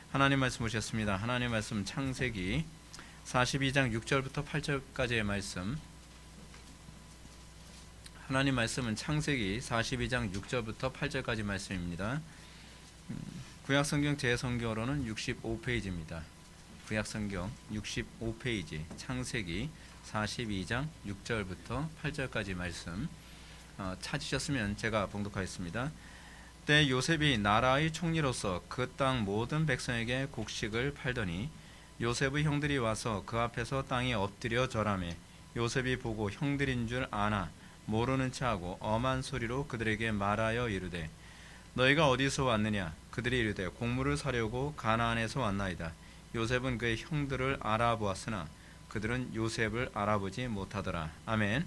하나님 말씀 보셨습니다. 하나님 말씀 창세기 42장 6절부터 8절까지의 말씀. 하나님 말씀은 창세기 42장 6절부터 8절까지 말씀입니다. 구약성경 제성경으로는 65페이지입니다. 구약성경 65페이지 창세기 42장 6절부터 8절까지 말씀 찾으셨으면 제가 봉독하겠습니다. 때 요셉이 나라의 총리로서 그 땅 모든 백성에게 곡식을 팔더니 요셉의 형들이 와서 그 앞에서 땅에 엎드려 절하매 요셉이 보고 형들인 줄 아나 모르는 체하고 엄한 소리로 그들에게 말하여 이르되 너희가 어디서 왔느냐? 그들이 이르되 곡물을 사려고 가나안에서 왔나이다. 요셉은 그의 형들을 알아보았으나 그들은 요셉을 알아보지 못하더라. 아멘.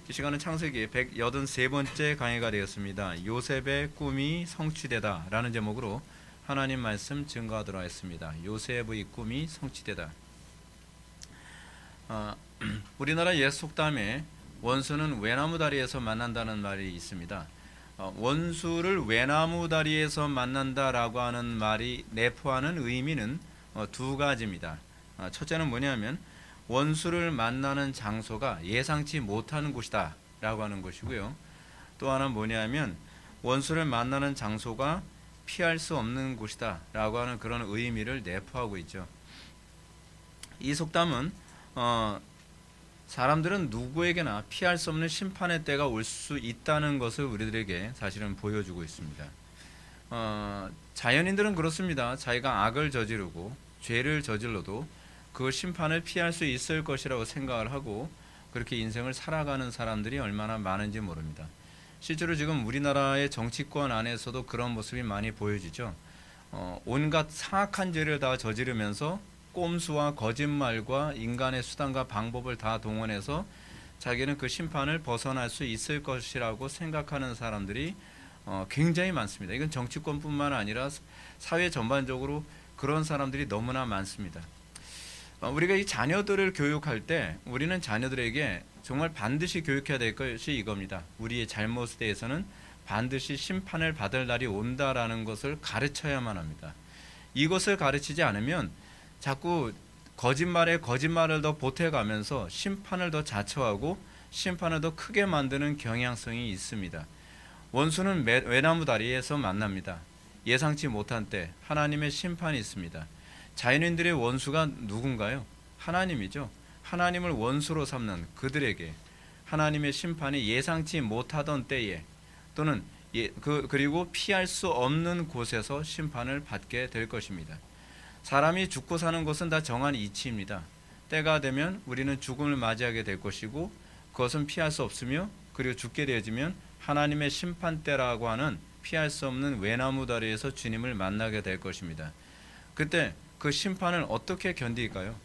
이 시간은 창세기 183번째 강의가 되었습니다. 요셉의 꿈이 성취되다 라는 제목으로 하나님 말씀 증거하도록 하겠습니다. 요셉의 꿈이 성취되다. 우리나라 옛 속담에 원수는 외나무 다리에서 만난다는 말이 있습니다. 원수를 외나무 다리에서 만난다라고 하는 말이 내포하는 의미는 두 가지입니다. 첫째는 뭐냐면 원수를 만나는 장소가 예상치 못하는 곳이다 라고 하는 것이고요. 또 하나는 뭐냐면 원수를 만나는 장소가 피할 수 없는 곳이다 라고 하는 그런 의미를 내포하고 있죠. 이 속담은 사람들은 누구에게나 피할 수 없는 심판의 때가 올 수 있다는 것을 우리들에게 사실은 보여주고 있습니다. 자연인들은 그렇습니다. 자기가 악을 저지르고 죄를 저질러도 그 심판을 피할 수 있을 것이라고 생각을 하고 그렇게 인생을 살아가는 사람들이 얼마나 많은지 모릅니다. 실제로 지금 우리나라의 정치권 안에서도 그런 모습이 많이 보여지죠. 온갖 사악한 죄를 다 저지르면서 꼼수와 거짓말과 인간의 수단과 방법을 다 동원해서 자기는 그 심판을 벗어날 수 있을 것이라고 생각하는 사람들이 굉장히 많습니다. 이건 정치권뿐만 아니라 사회 전반적으로 그런 사람들이 너무나 많습니다. 우리가 이 자녀들을 교육할 때 우리는 자녀들에게 정말 반드시 교육해야 될 것이 이겁니다. 우리의 잘못에 대해서는 반드시 심판을 받을 날이 온다라는 것을 가르쳐야만 합니다. 이것을 가르치지 않으면 자꾸 거짓말에 거짓말을 더 보태가면서 심판을 더 자처하고 심판을 더 크게 만드는 경향성이 있습니다. 원수는 외나무 다리에서 만납니다. 예상치 못한 때 하나님의 심판이 있습니다. 자연인들의 원수가 누군가요? 하나님이죠. 하나님을 원수로 삼는 그들에게 하나님의 심판이 예상치 못하던 때에 또는 그리고 피할 수 없는 곳에서 심판을 받게 될 것입니다. 사람이 죽고 사는 것은 다 정한 이치입니다. 때가 되면 우리는 죽음을 맞이하게 될 것이고 그것은 피할 수 없으며 그리고 죽게 되어지면 하나님의 심판대라고 하는 피할 수 없는 외나무 다리에서 주님을 만나게 될 것입니다. 그때 그 심판을 어떻게 견딜까요?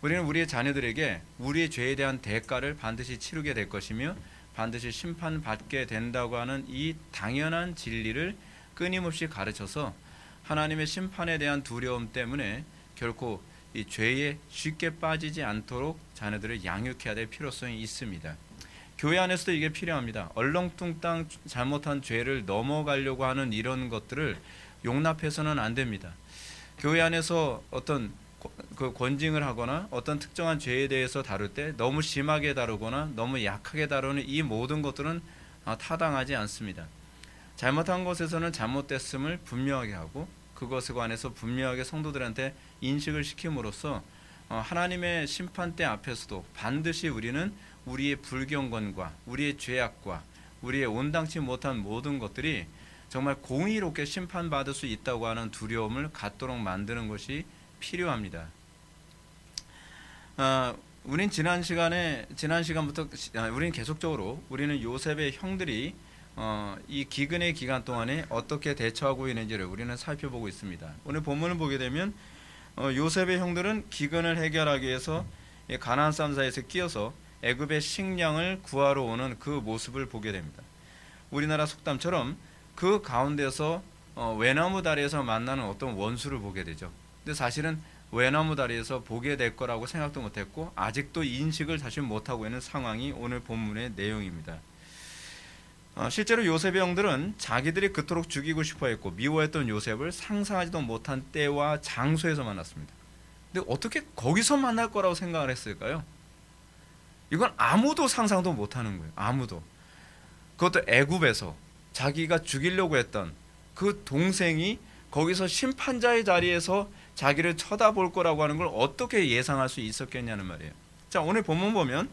우리는 우리의 자녀들에게 우리의 죄에 대한 대가를 반드시 치르게 될 것이며 반드시 심판받게 된다고 하는 이 당연한 진리를 끊임없이 가르쳐서 하나님의 심판에 대한 두려움 때문에 결코 이 죄에 쉽게 빠지지 않도록 자녀들을 양육해야 될 필요성이 있습니다. 교회 안에서도 이게 필요합니다. 얼렁뚱땅 잘못한 죄를 넘어가려고 하는 이런 것들을 용납해서는 안 됩니다. 교회 안에서 어떤 그 권징을 하거나 어떤 특정한 죄에 대해서 다룰 때 너무 심하게 다루거나 너무 약하게 다루는 이 모든 것들은 타당하지 않습니다. 잘못한 것에서는 잘못됐음을 분명하게 하고 그것에 관해서 분명하게 성도들한테 인식을 시킴으로써 하나님의 심판대 앞에서도 반드시 우리는 우리의 불경건과 우리의 죄악과 우리의 온당치 못한 모든 것들이 정말 공의롭게 심판받을 수 있다고 하는 두려움을 갖도록 만드는 것이 필요합니다. 우린 지난 시간부터 우리는 계속적으로 우리는 요셉의 형들이 이 기근의 기간 동안에 어떻게 대처하고 있는지를 우리는 살펴보고 있습니다. 오늘 본문을 보게 되면 요셉의 형들은 기근을 해결하기 위해서 가나안 사람 사이에서 끼어서 애굽의 식량을 구하러 오는 그 모습을 보게 됩니다. 우리나라 속담처럼 그 가운데서 외나무 다리에서 만나는 어떤 원수를 보게 되죠. 근데 사실은 외나무 다리에서 보게 될 거라고 생각도 못했고 아직도 인식을 사실 못하고 있는 상황이 오늘 본문의 내용입니다. 실제로 요셉의 형들은 자기들이 그토록 죽이고 싶어했고 미워했던 요셉을 상상하지도 못한 때와 장소에서 만났습니다. 근데 어떻게 거기서 만날 거라고 생각을 했을까요? 이건 아무도 상상도 못하는 거예요. 아무도. 그것도 애굽에서 자기가 죽이려고 했던 그 동생이 거기서 심판자의 자리에서 자기를 쳐다볼 거라고 하는 걸 어떻게 예상할 수 있었겠냐는 말이에요. 자, 오늘 본문 보면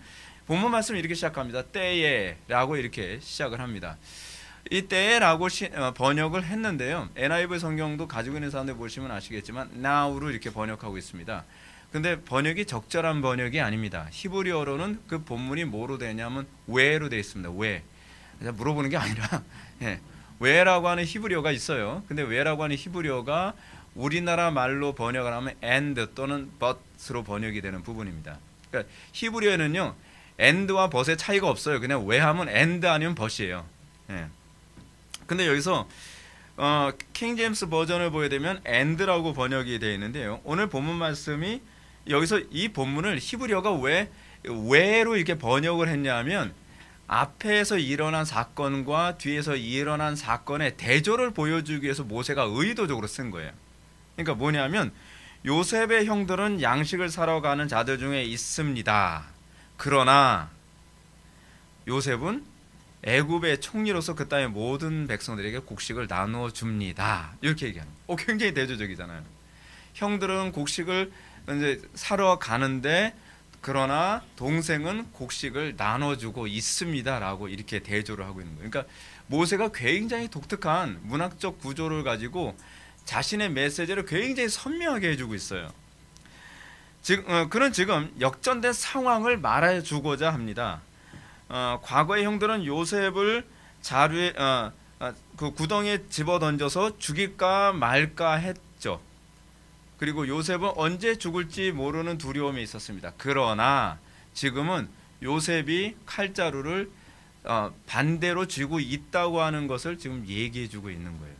본문 말씀 이렇게 시작합니다. 때에라고 이렇게 시작을 합니다. 이 때에라고 번역을 했는데요. NIV 성경도 가지고 있는 사람들 보시면 아시겠지만 now로 이렇게 번역하고 있습니다. 근데 번역이 적절한 번역이 아닙니다. 히브리어로는 그 본문이 뭐로 되냐면 where로 되어 있습니다. where. 물어보는 게 아니라 where라고 하는 히브리어가 있어요. 근데 where라고 하는 히브리어가 우리나라 말로 번역을 하면 and 또는 but로 번역이 되는 부분입니다. 그러니까 히브리어에는요 and와 but의 차이가 없어요. 그냥 where 하면 and 아니면 but이에요. 근데 여기서 킹 제임스 버전을 보게 되면 and라고 번역이 되어 있는데요. 오늘 본문 말씀이 여기서 이 본문을 히브리어가 왜 where로 이렇게 번역을 했냐면 앞에서 일어난 사건과 뒤에서 일어난 사건의 대조를 보여주기 위해서 모세가 의도적으로 쓴 거예요. 그러니까 뭐냐면 요셉의 형들은 양식을 사러 가는 자들 중에 있습니다. 그러나 요셉은 애굽의 총리로서 그 땅의 모든 백성들에게 곡식을 나누어 줍니다. 이렇게 얘기하는 거예요. 굉장히 대조적이잖아요. 형들은 곡식을 이제 사러 가는데 그러나 동생은 곡식을 나눠주고 있습니다라고 이렇게 대조를 하고 있는 거예요. 그러니까 모세가 굉장히 독특한 문학적 구조를 가지고 자신의 메시지를 굉장히 선명하게 해주고 있어요. 그는 지금 역전된 상황을 말해주고자 합니다. 과거의 형들은 요셉을 자루에 그 구덩이에 집어던져서 죽일까 말까 했죠. 그리고 요셉은 언제 죽을지 모르는 두려움이 있었습니다. 그러나 지금은 요셉이 칼자루를 반대로 쥐고 있다고 하는 것을 지금 얘기해주고 있는 거예요.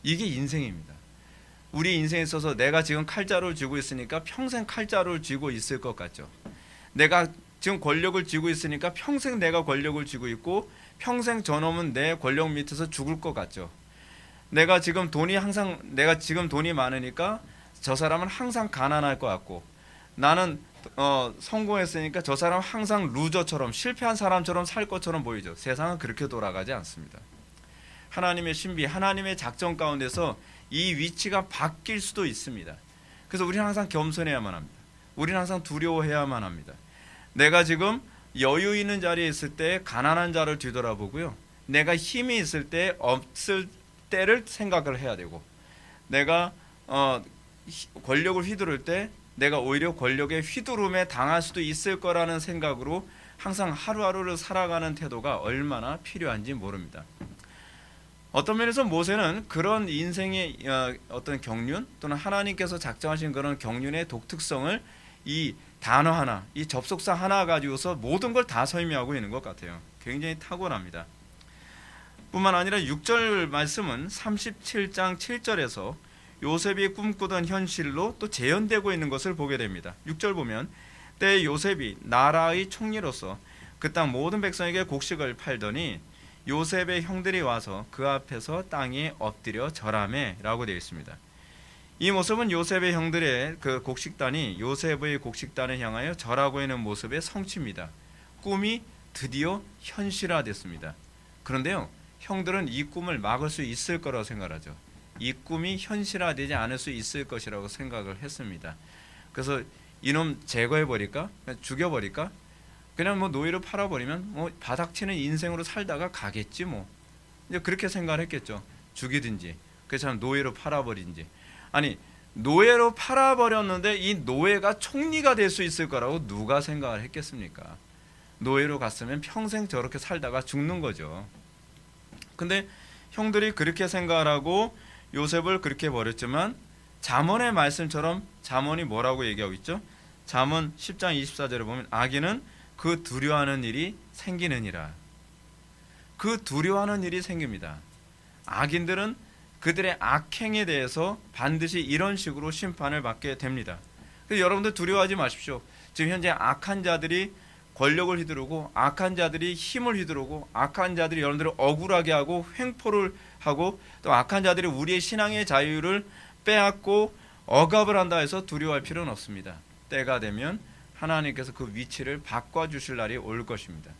이게 인생입니다. 우리 인생에 있어서 내가 지금 칼자루를 쥐고 있으니까 평생 칼자루를 쥐고 있을 것 같죠. 내가 지금 권력을 쥐고 있으니까 평생 내가 권력을 쥐고 있고 평생 저놈은 내 권력 밑에서 죽을 것 같죠. 내가 지금 돈이 많으니까 저 사람은 항상 가난할 것 같고 나는 성공했으니까 저 사람은 항상 루저처럼 실패한 사람처럼 살 것처럼 보이죠. 세상은 그렇게 돌아가지 않습니다. 하나님의 신비, 하나님의 작전 가운데서 이 위치가 바뀔 수도 있습니다. 그래서 우리는 항상 겸손해야만 합니다. 우리는 항상 두려워해야만 합니다. 내가 지금 여유 있는 자리에 있을 때 가난한 자를 뒤돌아보고요. 내가 힘이 있을 때 없을 때를 생각을 해야 되고 내가 권력을 휘두를 때 내가 오히려 권력의 휘두름에 당할 수도 있을 거라는 생각으로 항상 하루하루를 살아가는 태도가 얼마나 필요한지 모릅니다. 어떤 면에서 모세는 그런 인생의 어떤 경륜 또는 하나님께서 작정하신 그런 경륜의 독특성을 이 단어 하나, 이 접속사 하나 가지고서 모든 걸 다 설명하고 있는 것 같아요. 굉장히 탁월합니다. 뿐만 아니라 6절 말씀은 37장 7절에서 요셉이 꿈꾸던 현실로 또 재현되고 있는 것을 보게 됩니다. 6절 보면 때에 요셉이 나라의 총리로서 그 땅 모든 백성에게 곡식을 팔더니 요셉의 형들이 와서 그 앞에서 땅에 엎드려 절하매 라고 되어 있습니다. 이 모습은 요셉의 형들의 그 곡식단이 요셉의 곡식단을 향하여 절하고 있는 모습의 성취입니다. 꿈이 드디어 현실화됐습니다. 그런데요, 형들은 이 꿈을 막을 수 있을 거라고 생각하죠. 이 꿈이 현실화되지 않을 수 있을 것이라고 생각을 했습니다. 그래서 이놈 제거해버릴까? 죽여버릴까? 그냥 노예로 팔아버리면 바닥치는 인생으로 살다가 가겠지 이제 그렇게 생각을 했겠죠. 죽이든지 그래서 노예로 팔아버린지. 아니, 노예로 팔아버렸는데 이 노예가 총리가 될 수 있을 거라고 누가 생각을 했겠습니까? 노예로 갔으면 평생 저렇게 살다가 죽는 거죠. 근데 형들이 그렇게 생각을 하고 요셉을 그렇게 버렸지만 잠언의 말씀처럼 잠언이 뭐라고 얘기하고 있죠? 잠언 10장 24절에 보면 악인은 그 두려워하는 일이 생기느니라. 그 두려워하는 일이 생깁니다. 악인들은 그들의 악행에 대해서 반드시 이런 식으로 심판을 받게 됩니다. 그래서 여러분들 두려워하지 마십시오. 지금 현재 악한 자들이 권력을 휘두르고 악한 자들이 힘을 휘두르고 악한 자들이 여러분들을 억울하게 하고 횡포를 하고 또 악한 자들이 우리의 신앙의 자유를 빼앗고 억압을 한다 해서 두려워할 필요는 없습니다. 때가 되면 하나님께서 그 위치를 바꿔주실 날이 올 것입니다.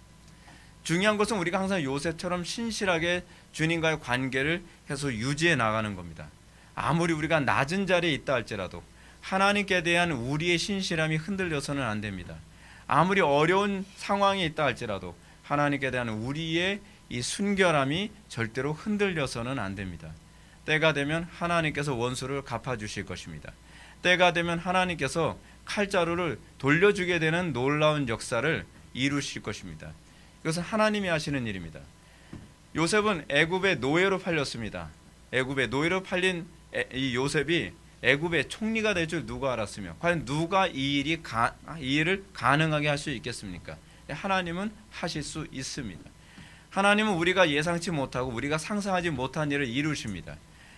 중요한 것은 우리가 항상 요셉처럼 신실하게 주님과의 관계를 해서 유지해 나가는 겁니다. 아무리 우리가 낮은 자리에 있다 할지라도 하나님께 대한 우리의 신실함이 흔들려서는 안 됩니다. 아무리 어려운 상황이 있다 할지라도 하나님께 대한 우리의 이 순결함이 절대로 흔들려서는 안 됩니다. 때가 되면 하나님께서 원수를 갚아주실 것입니다. 때가 되면 하나님께서 칼자루를 돌려주게 되는 놀라운 역사를 이루실 것입니다. 이것은 하나님이 하시는 일입니다. 요셉은 애굽의 노예로 팔렸습니다. 애굽의 노예로 팔린 이 요셉이 애굽의 총리가 될 줄 누가 알았으며 과연 누가 이 일을 가능하게 할 수 있겠습니까? 하나님은 하실 수 있습니다. 하나님은 우리가 예상치 못하고 우리가 상상하지 못한 일을 이루십니다.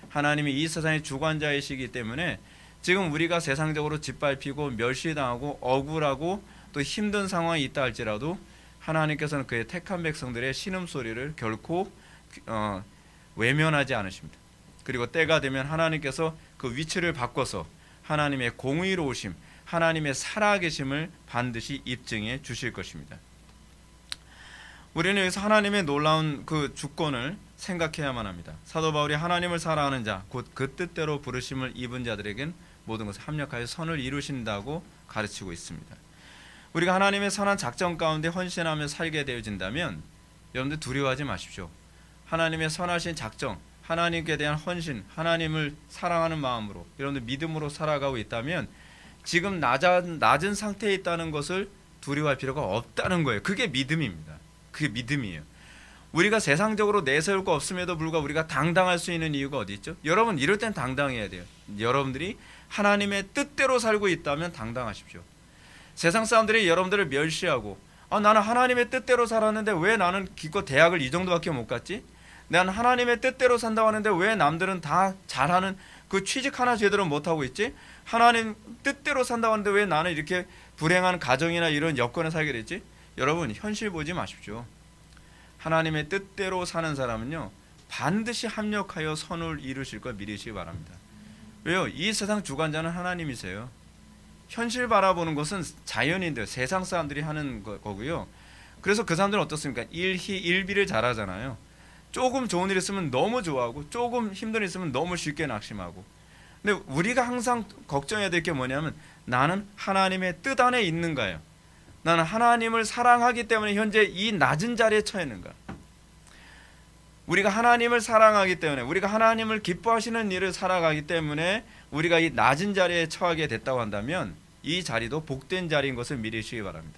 하나님이 이 세상의 주관자이시기 때문에 지금 우리가 세상적으로 짓밟히고 멸시당하고 억울하고 또 힘든 상황이 있다 할지라도 하나님께서는 그의 택한 백성들의 신음소리를 결코 외면하지 않으십니다. 그리고 때가 되면 하나님께서 그 위치를 바꿔서 하나님의 공의로우심, 하나님의 살아계심을 반드시 입증해 주실 것입니다. 우리는 여기서 하나님의 놀라운 그 주권을 생각해야만 합니다. 사도 바울이 하나님을 사랑하는 자, 곧 그 뜻대로 부르심을 입은 자들에겐 모든 것을 합력하여 선을 이루신다고 가르치고 있습니다. 우리가 하나님의 선한 작전 가운데 헌신하며 살게 되어진다면 여러분들 두려워하지 마십시오. 하나님의 선하신 작정, 하나님께 대한 헌신, 하나님을 사랑하는 마음으로 여러분들 믿음으로 살아가고 있다면 지금 낮은 상태에 있다는 것을 두려워할 필요가 없다는 거예요. 그게 믿음입니다. 그게 믿음이에요. 우리가 세상적으로 내세울 거 없음에도 불구하고 우리가 당당할 수 있는 이유가 어디 있죠? 여러분 이럴 땐 당당해야 돼요. 여러분들이 하나님의 뜻대로 살고 있다면 당당하십시오. 세상 사람들이 여러분들을 멸시하고 나는 하나님의 뜻대로 살았는데 왜 나는 기껏 대학을 이 정도밖에 못 갔지? 난 하나님의 뜻대로 산다고 하는데 왜 남들은 다 잘하는 그 취직 하나 제대로 못하고 있지? 하나님 뜻대로 산다고 하는데 왜 나는 이렇게 불행한 가정이나 이런 여건에 살게 됐지? 여러분 현실 보지 마십시오. 하나님의 뜻대로 사는 사람은요 반드시 합력하여 선을 이루실 걸 믿으시기 바랍니다. 왜요? 이 세상 주관자는 하나님이세요. 현실 바라보는 것은 자연인들, 세상 사람들이 하는 거고요. 그래서 그 사람들은 어떻습니까? 일비를 잘하잖아요. 조금 좋은 일 있으면 너무 좋아하고 조금 힘든 일 있으면 너무 쉽게 낙심하고. 근데 우리가 항상 걱정해야 될 게 뭐냐면 나는 하나님의 뜻 안에 있는가요? 나는 하나님을 사랑하기 때문에 현재 이 낮은 자리에 처해 있는가? 우리가 하나님을 사랑하기 때문에 우리가 하나님을 기뻐하시는 일을 살아가기 때문에 우리가 이 낮은 자리에 처하게 됐다고 한다면 이 자리도 복된 자리인 것을 믿으시기 바랍니다.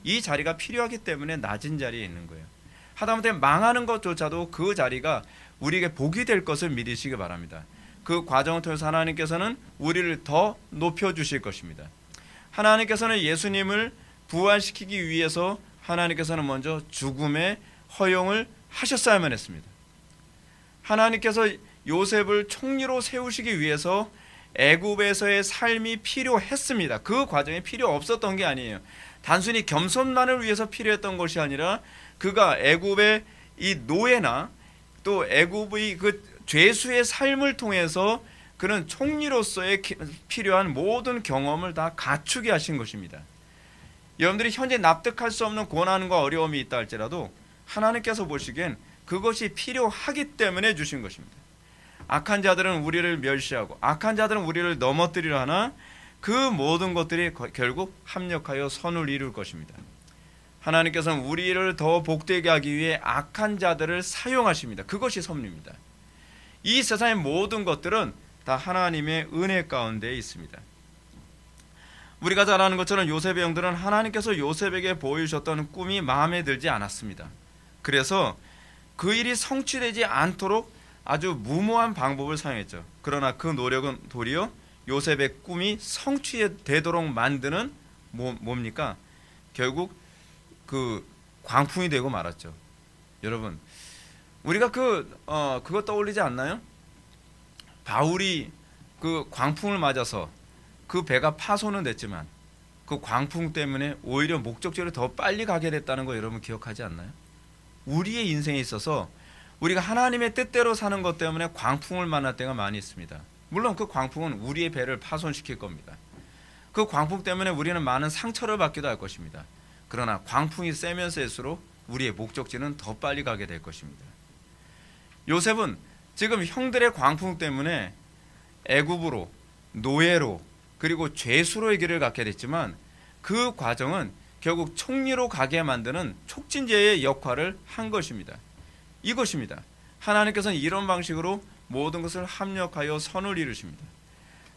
이 자리가 필요하기 때문에 낮은 자리에 있는 거예요. 하다못해 망하는 것조차도 그 자리가 우리에게 복이 될 것을 믿으시기 바랍니다. 그 과정을 통해서 하나님께서는 우리를 더 높여주실 것입니다. 하나님께서는 예수님을 부활시키기 위해서 하나님께서는 먼저 죽음의 허용을 하셨어야만 했습니다. 하나님께서 요셉을 총리로 세우시기 위해서 애굽에서의 삶이 필요했습니다. 그 과정이 필요 없었던 게 아니에요. 단순히 겸손만을 위해서 필요했던 것이 아니라 그가 애굽의 이 노예나 또 애굽의 그 죄수의 삶을 통해서 그는 총리로서의 필요한 모든 경험을 다 갖추게 하신 것입니다. 여러분들이 현재 납득할 수 없는 고난과 어려움이 있다 할지라도 하나님께서 보시기엔 그것이 필요하기 때문에 주신 것입니다. 악한 자들은 우리를 멸시하고 악한 자들은 우리를 넘어뜨리려 하나 그 모든 것들이 결국 합력하여 선을 이룰 것입니다. 하나님께서는 우리를 더 복되게 하기 위해 악한 자들을 사용하십니다. 그것이 섭리입니다. 이 세상의 모든 것들은 다 하나님의 은혜 가운데 있습니다. 우리가 잘 아는 것처럼 요셉의 형들은 하나님께서 요셉에게 보여주셨던 꿈이 마음에 들지 않았습니다. 그래서 그 일이 성취되지 않도록 아주 무모한 방법을 사용했죠. 그러나 그 노력은 도리어 요셉의 꿈이 성취되도록 만드는 뭡니까? 결국 그 광풍이 되고 말았죠. 여러분, 우리가 그거 떠올리지 않나요? 바울이 그 광풍을 맞아서 그 배가 파손은 됐지만 그 광풍 때문에 오히려 목적지로 더 빨리 가게 됐다는 거 여러분 기억하지 않나요? 우리의 인생에 있어서 우리가 하나님의 뜻대로 사는 것 때문에 광풍을 만날 때가 많이 있습니다. 물론 그 광풍은 우리의 배를 파손시킬 겁니다. 그 광풍 때문에 우리는 많은 상처를 받기도 할 것입니다. 그러나 광풍이 세면 세수록 우리의 목적지는 더 빨리 가게 될 것입니다. 요셉은 지금 형들의 광풍 때문에 애굽으로, 노예로, 그리고 죄수로의 길을 갖게 됐지만 그 과정은 결국 총리로 가게 만드는 촉진제의 역할을 한 것입니다. 이것입니다. 하나님께서는 이런 방식으로 모든 것을 합력하여 선을 이루십니다.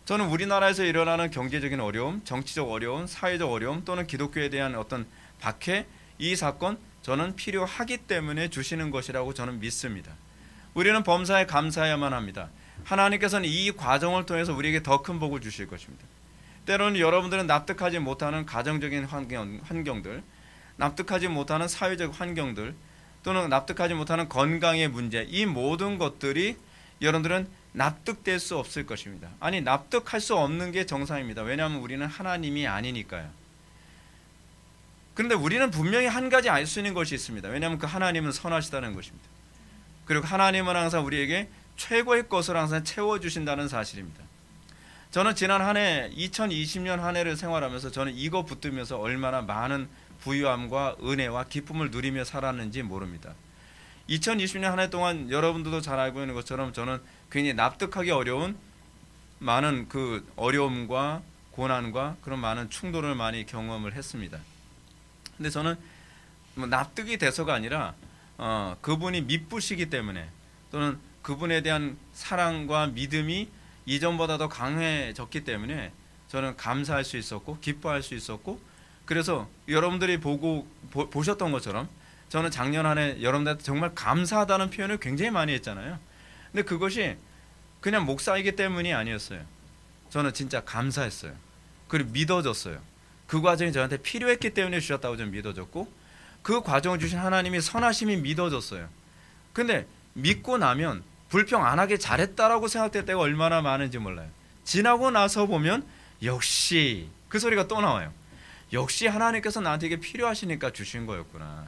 저는 우리나라에서 일어나는 경제적인 어려움, 정치적 어려움, 사회적 어려움 또는 기독교에 대한 어떤 박해, 이 사건 저는 필요하기 때문에 주시는 것이라고 저는 믿습니다. 우리는 범사에 감사해야만 합니다. 하나님께서는 이 과정을 통해서 우리에게 더 큰 복을 주실 것입니다. 때로는 여러분들은 납득하지 못하는 가정적인 환경들, 납득하지 못하는 사회적 환경들, 또는 납득하지 못하는 건강의 문제, 이 모든 것들이 여러분들은 납득될 수 없을 것입니다. 아니, 납득할 수 없는 게 정상입니다. 왜냐하면 우리는 하나님이 아니니까요. 그런데 우리는 분명히 한 가지 알 수 있는 것이 있습니다. 왜냐하면 그 하나님은 선하시다는 것입니다. 그리고 하나님은 항상 우리에게 최고의 것을 항상 채워주신다는 사실입니다. 저는 지난 한 해 2020년 한 해를 생활하면서 저는 이거 붙들면서 얼마나 많은 부유함과 은혜와 기쁨을 누리며 살았는지 모릅니다. 2020년 한 해 동안 여러분들도 잘 알고 있는 것처럼 저는 굉장히 납득하기 어려운 많은 그 어려움과 고난과 그런 많은 충돌을 많이 경험을 했습니다. 근데 저는 뭐 납득이 돼서가 아니라 그분이 미쁘시기 때문에 또는 그분에 대한 사랑과 믿음이 이전보다 더 강해졌기 때문에 저는 감사할 수 있었고 기뻐할 수 있었고, 그래서 여러분들이 보셨던 것처럼 저는 작년 한 해 여러분들한테 정말 감사하다는 표현을 굉장히 많이 했잖아요. 근데 그것이 그냥 목사이기 때문이 아니었어요. 저는 진짜 감사했어요. 그리고 믿어졌어요. 그 과정이 저한테 필요했기 때문에 주셨다고 저는 믿어졌고, 그 과정을 주신 하나님이 선하심이 믿어졌어요. 근데 믿고 나면 불평 안 하게 잘했다라고 생각될 때가 얼마나 많은지 몰라요. 지나고 나서 보면 역시 그 소리가 또 나와요. 역시 하나님께서 나한테 이게 필요하시니까 주신 거였구나.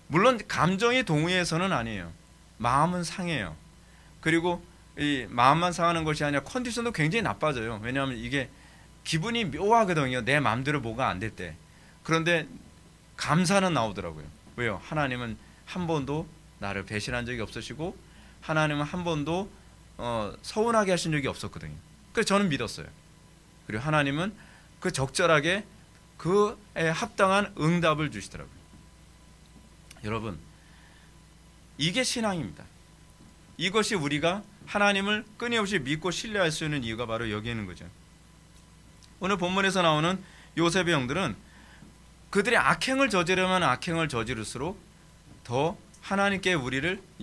물론 감정이 동의해서는 아니에요. 마음은 상해요. 그리고 이 마음만 상하는 것이 아니라 컨디션도 굉장히 나빠져요. 왜냐하면 이게 기분이 묘하거든요. 내 마음대로 뭐가 안 될 때. 그런데 감사는 나오더라고요. 왜요? 하나님은 한 번도 나를 배신한 적이 없으시고 하나님은 한 번도 서운하게 하신 적이 없었거든요. 그래서 저는 믿었어요. 그리고 하나님은 그 적절하게 그에 합당한 응답을 주시더라고요. 여러분, 이게 신앙입니다. 이것이 우리가 하나님을 끊임없이 믿고 신뢰할 수 있는 이유가 바로 여기 있는 거죠. 오늘 본문에서 나오는 요셉의 형들은 그들이 악행을 저지르면 악행을 저지를수록 더 하나님께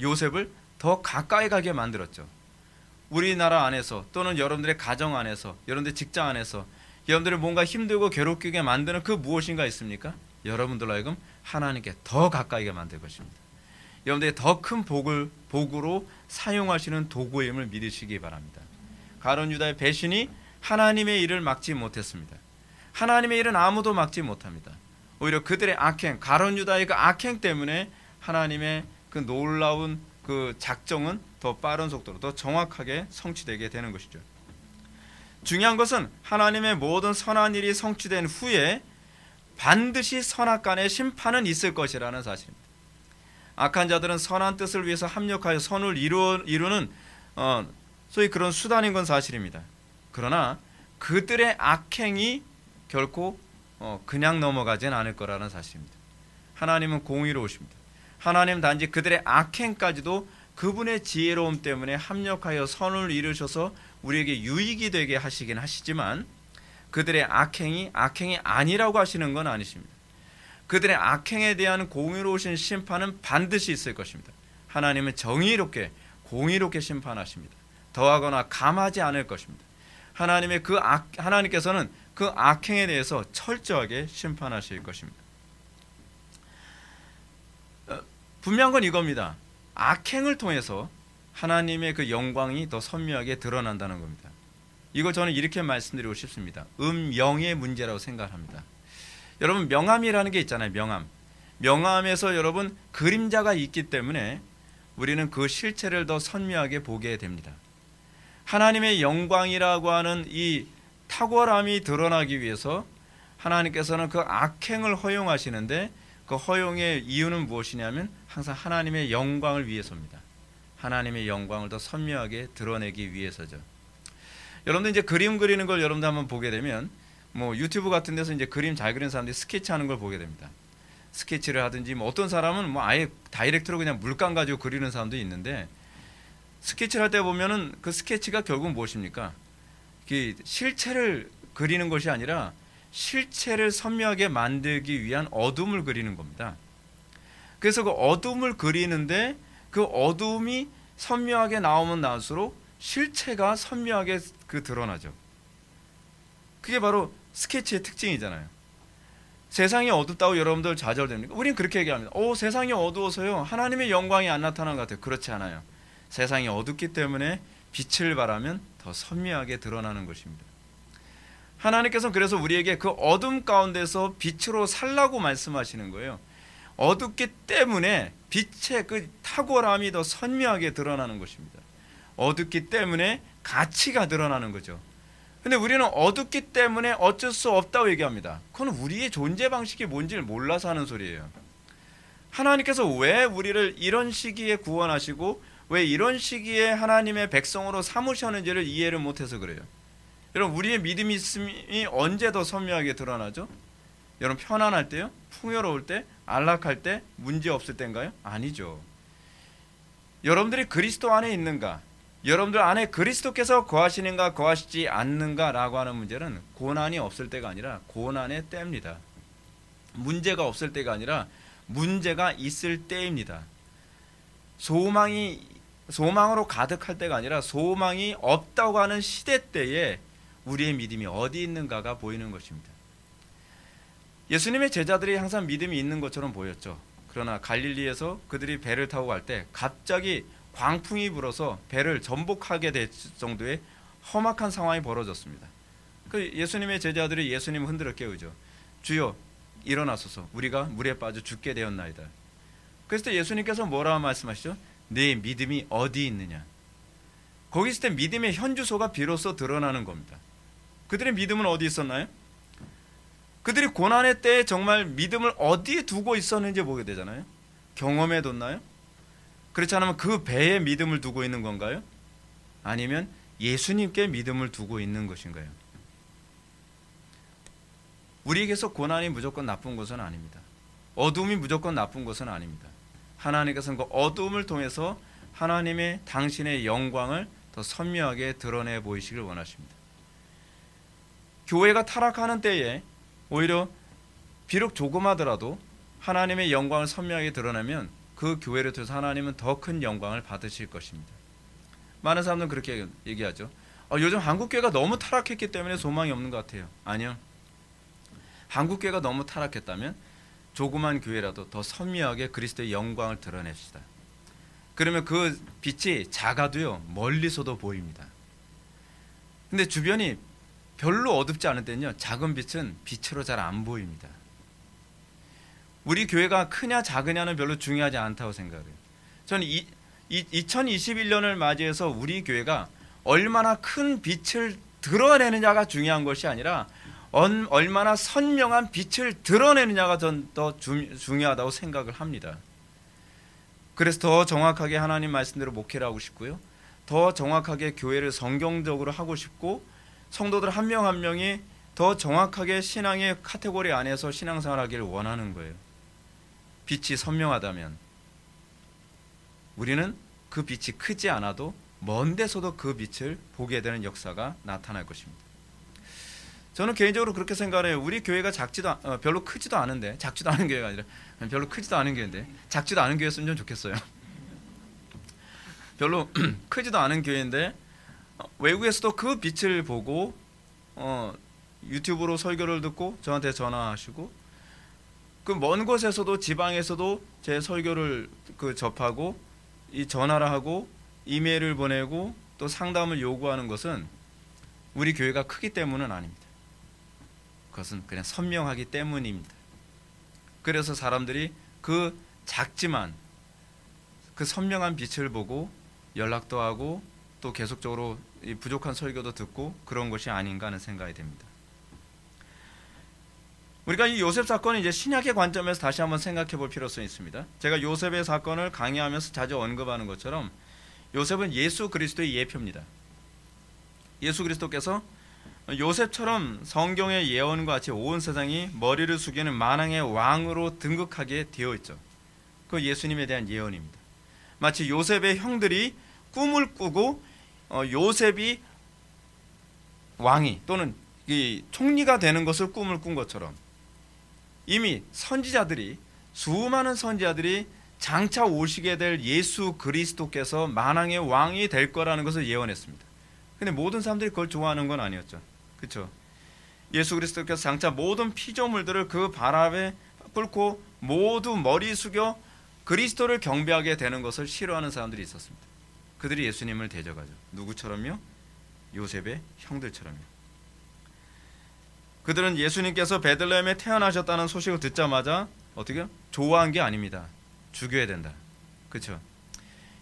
요셉을 더 가까이 가게 만들었죠. 우리나라 안에서 또는 여러분들의 가정 안에서, 여러분들의 직장 안에서 여러분들을 뭔가 힘들고 괴롭게 만드는 그 무엇인가 있습니까? 여러분들로 하여금 하나님께 더 가까이게 만들 것입니다. 여러분들이 더 큰 복으로 사용하시는 도구임을 믿으시기 바랍니다. 가룟 유다의 배신이 하나님의 일을 막지 못했습니다. 하나님의 일은 아무도 막지 못합니다. 오히려 그들의 악행, 가룟 유다의 그 악행 때문에 하나님의 그 놀라운 그 작정은 더 빠른 속도로 더 정확하게 성취되게 되는 것이죠. 중요한 것은 하나님의 모든 선한 일이 성취된 후에 반드시 선악간의 심판은 있을 것이라는 사실입니다. 악한 자들은 선한 뜻을 위해서 합력하여 선을 이루는 소위 그런 수단인 건 사실입니다. 그러나 그들의 악행이 결코 그냥 넘어가진 않을 거라는 사실입니다. 하나님은 공의로우십니다. 하나님 단지 그들의 악행까지도 그분의 지혜로움 때문에 합력하여 선을 이루셔서 우리에게 유익이 되게 하시긴 하시지만 그들의 악행이 아니라고 하시는 건 아니십니다. 그들의 악행에 대한 공의로우신 심판은 반드시 있을 것입니다. 하나님은 정의롭게 공의롭게 심판하십니다. 더하거나 감하지 않을 것입니다. 하나님께서는 그 악행에 대해서 철저하게 심판하실 것입니다. 분명한 건 이겁니다. 악행을 통해서 하나님의 그 영광이 더 선명하게 드러난다는 겁니다. 이거 저는 이렇게 말씀드리고 싶습니다. 음영의 문제라고 생각합니다. 여러분, 명암이라는 게 있잖아요. 명암에서 여러분 그림자가 있기 때문에 우리는 그 실체를 더 선명하게 보게 됩니다. 하나님의 영광이라고 하는 이 탁월함이 드러나기 위해서 하나님께서는 그 악행을 허용하시는데, 그 허용의 이유는 무엇이냐면 항상 하나님의 영광을 위해서입니다. 하나님의 영광을 더 선명하게 드러내기 위해서죠. 여러분들 이제 그림 그리는 걸 여러분들 한번 보게 되면 뭐 유튜브 같은 데서 이제 그림 잘 그리는 사람들이 스케치하는 걸 보게 됩니다. 스케치를 하든지 뭐 어떤 사람은 뭐 아예 다이렉트로 그냥 물감 가지고 그리는 사람도 있는데, 스케치를 할 때 보면은 그 스케치가 결국 무엇입니까? 그 실체를 그리는 것이 아니라 실체를 선명하게 만들기 위한 어둠을 그리는 겁니다. 그래서 그 어둠을 그리는데 그 어둠이 선명하게 나오면 나올수록 실체가 선명하게 드러나죠. 그게 바로 스케치의 특징이잖아요. 세상이 어둡다고 여러분들 좌절됩니까? 우리는 그렇게 얘기합니다. 세상이 어두워서요 하나님의 영광이 안 나타나는 것 같아요. 그렇지 않아요. 세상이 어둡기 때문에 빛을 발하면 더 선명하게 드러나는 것입니다. 하나님께서는 그래서 우리에게 그 어둠 가운데서 빛으로 살라고 말씀하시는 거예요. 어둡기 때문에 빛의 그 탁월함이 더 선명하게 드러나는 것입니다. 어둡기 때문에 가치가 드러나는 거죠. 근데 우리는 어둡기 때문에 어쩔 수 없다고 얘기합니다. 그건 우리의 존재 방식이 뭔지를 몰라서 하는 소리예요. 하나님께서 왜 우리를 이런 시기에 구원하시고 왜 이런 시기에 하나님의 백성으로 삼으셨는지를 이해를 못해서 그래요. 여러분, 우리의 믿음이 있음이 언제 더 선명하게 드러나죠? 여러분, 편안할 때요? 풍요로울 때? 안락할 때? 문제 없을 때인가요? 아니죠. 여러분들이 그리스도 안에 있는가? 여러분들 안에 그리스도께서 거하시는가 거하시지 않는가 라고 하는 문제는 고난이 없을 때가 아니라 고난의 때입니다. 문제가 없을 때가 아니라 문제가 있을 때입니다. 소망으로 가득할 때가 아니라 소망이 없다고 하는 시대 때에 우리의 믿음이 어디 있는가가 보이는 것입니다. 예수님의 제자들이 항상 믿음이 있는 것처럼 보였죠. 그러나 갈릴리에서 그들이 배를 타고 갈 때 갑자기 광풍이 불어서 배를 전복하게 될 정도의 험악한 상황이 벌어졌습니다. 그 예수님의 제자들이 예수님을 흔들어 깨우죠. 주여 일어나소서, 우리가 물에 빠져 죽게 되었나이다. 그랬을 때 예수님께서 뭐라고 말씀하시죠? 네 믿음이 어디 있느냐. 거기 있을 때 믿음의 현주소가 비로소 드러나는 겁니다. 그들의 믿음은 어디 있었나요? 그들이 고난의 때에 정말 믿음을 어디에 두고 있었는지 보게 되잖아요. 경험에 뒀나요? 그렇지 않으면 그 배에 믿음을 두고 있는 건가요? 아니면 예수님께 믿음을 두고 있는 것인가요? 우리에게서 고난이 무조건 나쁜 것은 아닙니다. 어둠이 무조건 나쁜 것은 아닙니다. 하나님께서는 그 어둠을 통해서 하나님의 당신의 영광을 더 선명하게 드러내 보이시길 원하십니다. 교회가 타락하는 때에 오히려 비록 조그마더라도 하나님의 영광을 선명하게 드러내면 그 교회를 통해서 하나님은 더 큰 영광을 받으실 것입니다. 많은 사람들은 그렇게 얘기하죠. 요즘 한국교회가 너무 타락했기 때문에 소망이 없는 것 같아요. 아니요. 한국교회가 너무 타락했다면 조그만 교회라도 더 선명하게 그리스도의 영광을 드러냅시다. 그러면 그 빛이 작아도요 멀리서도 보입니다. 근데 주변이 별로 어둡지 않을 때는요 작은 빛은 빛으로 잘 안 보입니다. 우리 교회가 크냐 작으냐는 별로 중요하지 않다고 생각해요. 저는 2021년을 맞이해서 우리 교회가 얼마나 큰 빛을 드러내느냐가 중요한 것이 아니라 얼마나 선명한 빛을 드러내느냐가 전 더 중요하다고 생각을 합니다. 그래서 더 정확하게 하나님 말씀대로 목회를 하고 싶고요. 더 정확하게 교회를 성경적으로 하고 싶고 성도들 한 명 한 명이 더 정확하게 신앙의 카테고리 안에서 신앙생활하기를 원하는 거예요. 빛이 선명하다면 우리는 그 빛이 크지 않아도 먼 데서도 그 빛을 보게 되는 역사가 나타날 것입니다. 저는 개인적으로 그렇게 생각해요. 우리 교회가 별로 크지도 않은데, 작지도 않은 교회가 아니라 별로 크지도 않은 교회인데, 작지도 않은 교회였으면 좀 좋겠어요. 별로 크지도 않은 교회인데 외국에서도 그 빛을 보고 유튜브로 설교를 듣고 저한테 전화하시고, 그 먼 곳에서도 지방에서도 제 설교를 접하고 이 전화를 하고 이메일을 보내고 또 상담을 요구하는 것은 우리 교회가 크기 때문은 아닙니다. 그것은 그냥 선명하기 때문입니다. 그래서 사람들이 그 작지만 그 선명한 빛을 보고 연락도 하고 또 계속적으로 이 부족한 설교도 듣고 그런 것이 아닌가 하는 생각이 됩니다. 우리가 이 요셉 사건을 이제 신약의 관점에서 다시 한번 생각해 볼 필요성이 있습니다. 제가 요셉의 사건을 강의하면서 자주 언급하는 것처럼 요셉은 예수 그리스도의 예표입니다. 예수 그리스도께서 요셉처럼 성경의 예언과 같이 온 세상이 머리를 숙이는 만왕의 왕으로 등극하게 되어 있죠. 그 예수님에 대한 예언입니다. 마치 요셉의 형들이 꿈을 꾸고 요셉이 왕이 또는 이 총리가 되는 것을 꿈을 꾼 것처럼 이미 선지자들이 수많은 선지자들이 장차 오시게 될 예수 그리스도께서 만왕의 왕이 될 거라는 것을 예언했습니다. 근데 모든 사람들이 그걸 좋아하는 건 아니었죠. 그렇죠? 예수 그리스도께서 장차 모든 피조물들을 그 바람에 꿇고 모두 머리 숙여 그리스도를 경배하게 되는 것을 싫어하는 사람들이 있었습니다. 그들이 예수님을 대적하죠. 누구처럼요? 요셉의 형들처럼요. 그들은 예수님께서 베들레헴에 태어나셨다는 소식을 듣자마자 어떻게 좋아한 게 아닙니다. 죽여야 된다. 그렇죠?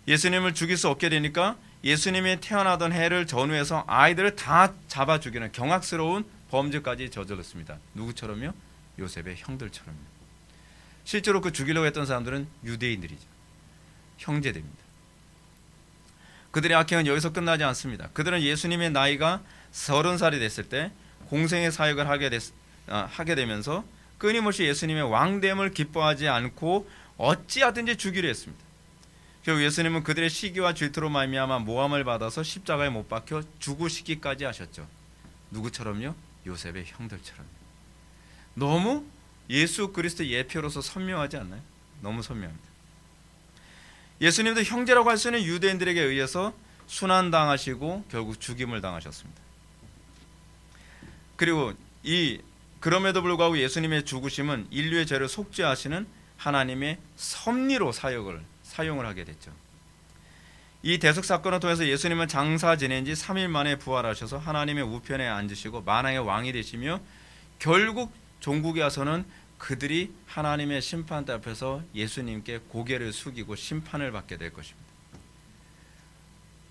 예수님을 죽일 수 없게 되니까 예수님이 태어나던 해를 전후해서 아이들을 다 잡아 죽이는 경악스러운 범죄까지 저질렀습니다. 누구처럼요? 요셉의 형들처럼요. 실제로 그 죽이려고 했던 사람들은 유대인들이죠. 형제들입니다. 그들의 악행은 여기서 끝나지 않습니다. 그들은 예수님의 나이가 30살이 됐을 때 공생의 사역을 하게 되면서 끊임없이 예수님의 왕됨을 기뻐하지 않고 어찌하든지 죽이려 했습니다. 결국 예수님은 그들의 시기와 질투로 말미암아 모함을 받아서 십자가에 못 박혀 죽으시기까지 하셨죠. 누구처럼요? 요셉의 형들처럼요. 너무 예수 그리스도 예표로서 선명하지 않나요? 너무 선명합니다. 예수님도 형제라고 할 수 있는 유대인들에게 의해서 순환당하시고 결국 죽임을 당하셨습니다. 그리고 그럼에도 불구하고 예수님의 죽으심은 인류의 죄를 속죄하시는 하나님의 섭리로 사용을 하게 됐죠. 이 대속 사건을 통해서 예수님은 장사 지낸 지 3일 만에 부활하셔서 하나님의 우편에 앉으시고 만왕의 왕이 되시며 결국 종국에 와서는 그들이 하나님의 심판대 앞에서 예수님께 고개를 숙이고 심판을 받게 될 것입니다.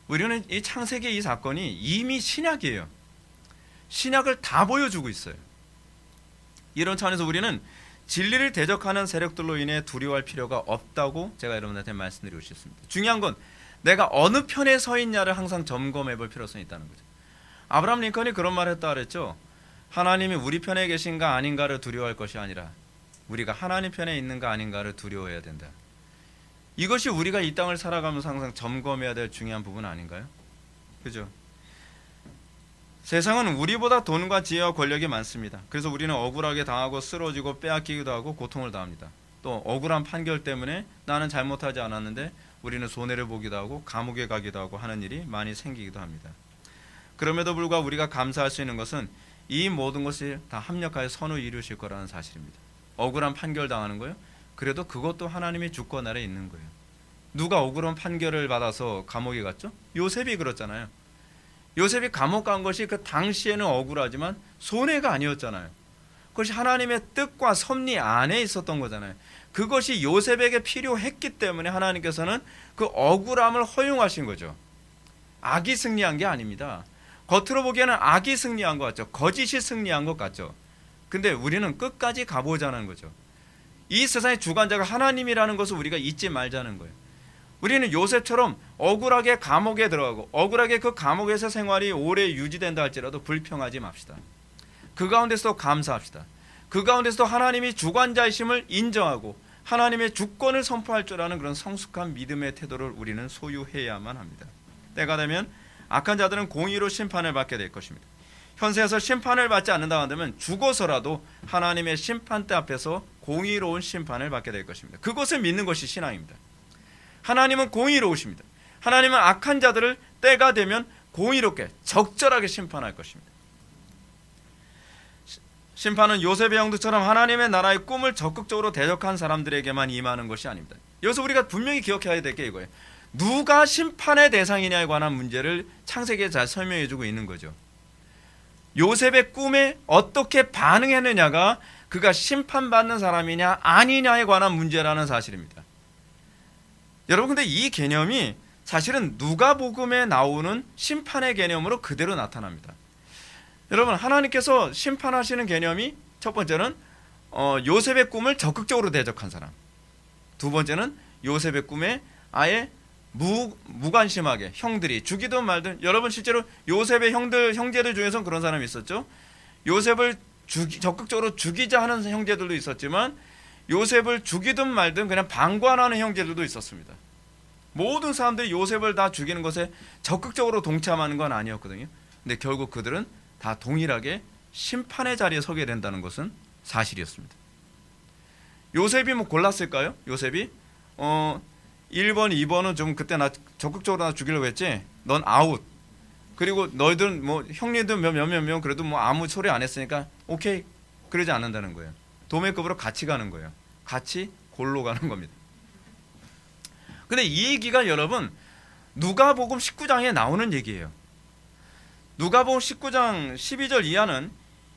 우리는 이 창세기 이 사건이 이미 신약이에요. 신약을 다 보여주고 있어요. 이런 차원에서 우리는 진리를 대적하는 세력들로 인해 두려워할 필요가 없다고 제가 여러분한테 말씀드리고 싶습니다. 중요한 건 내가 어느 편에 서 있냐를 항상 점검해 볼 필요성이 있다는 거죠. 아브라함 링컨이 그런 말을 했다 그랬죠. 하나님이 우리 편에 계신가 아닌가를 두려워할 것이 아니라 우리가 하나님 편에 있는가 아닌가를 두려워해야 된다. 이것이 우리가 이 땅을 살아가면서 항상 점검해야 될 중요한 부분 아닌가요? 그죠? 세상은 우리보다 돈과 지혜와 권력이 많습니다. 그래서 우리는 억울하게 당하고 쓰러지고 빼앗기기도 하고 고통을 당합니다. 또 억울한 판결 때문에 나는 잘못하지 않았는데 우리는 손해를 보기도 하고 감옥에 가기도 하고 하는 일이 많이 생기기도 합니다. 그럼에도 불구하고 우리가 감사할 수 있는 것은 이 모든 것이 다 합력하여 선을 이루실 거라는 사실입니다. 억울한 판결 당하는 거예요? 그래도 그것도 하나님의 주권 아래에 있는 거예요. 누가 억울한 판결을 받아서 감옥에 갔죠? 요셉이 그렇잖아요. 요셉이 감옥 간 것이 그 당시에는 억울하지만 손해가 아니었잖아요. 그것이 하나님의 뜻과 섭리 안에 있었던 거잖아요. 그것이 요셉에게 필요했기 때문에 하나님께서는 그 억울함을 허용하신 거죠. 악이 승리한 게 아닙니다. 겉으로 보기에는 악이 승리한 것 같죠. 거짓이 승리한 것 같죠. 근데 우리는 끝까지 가보자는 거죠. 이 세상의 주관자가 하나님이라는 것을 우리가 잊지 말자는 거예요. 우리는 요셉처럼 억울하게 감옥에 들어가고 억울하게 그 감옥에서 생활이 오래 유지된다 할지라도 불평하지 맙시다. 그 가운데서도 감사합시다. 그 가운데서도 하나님이 주관자이심을 인정하고 하나님의 주권을 선포할 줄 아는 그런 성숙한 믿음의 태도를 우리는 소유해야만 합니다. 때가 되면 악한 자들은 공의로 심판을 받게 될 것입니다. 현세에서 심판을 받지 않는다 한다면 죽어서라도 하나님의 심판대 앞에서 공의로운 심판을 받게 될 것입니다. 그것을 믿는 것이 신앙입니다. 하나님은 공의로우십니다. 하나님은 악한 자들을 때가 되면 공의롭게 적절하게 심판할 것입니다. 심판은 요셉의 형들처럼 하나님의 나라의 꿈을 적극적으로 대적한 사람들에게만 임하는 것이 아닙니다. 여기서 우리가 분명히 기억해야 될 게 이거예요. 누가 심판의 대상이냐에 관한 문제를 창세기에 잘 설명해 주고 있는 거죠. 요셉의 꿈에 어떻게 반응했느냐가 그가 심판받는 사람이냐 아니냐에 관한 문제라는 사실입니다. 여러분, 근데 이 개념이 사실은 누가복음에 나오는 심판의 개념으로 그대로 나타납니다. 여러분, 하나님께서 심판하시는 개념이 첫 번째는 요셉의 꿈을 적극적으로 대적한 사람, 두 번째는 요셉의 꿈에 아예 무관심하게 형들이 죽이든 말든, 여러분 실제로 요셉의 형제들 중에서는 그런 사람이 있었죠. 요셉을 적극적으로 죽이자 하는 형제들도 있었지만 요셉을 죽이든 말든 그냥 방관하는 형제들도 있었습니다. 모든 사람들이 요셉을 다 죽이는 것에 적극적으로 동참하는 건 아니었거든요. 근데 결국 그들은 다 동일하게 심판의 자리에 서게 된다는 것은 사실이었습니다. 요셉이 뭐 골랐을까요? 요셉이 1번, 2번은 좀 그때 나 적극적으로 나 죽이려고 했지. 넌 아웃. 그리고 너희들은 뭐 형님들 몇 명 그래도 뭐 아무 소리 안 했으니까 오케이. 그러지 않는다는 거예요. 도매급으로 같이 가는 거예요. 같이 골로 가는 겁니다. 근데 이 얘기가 여러분 누가복음 19장에 나오는 얘기예요. 누가복음 19장 12절 이하는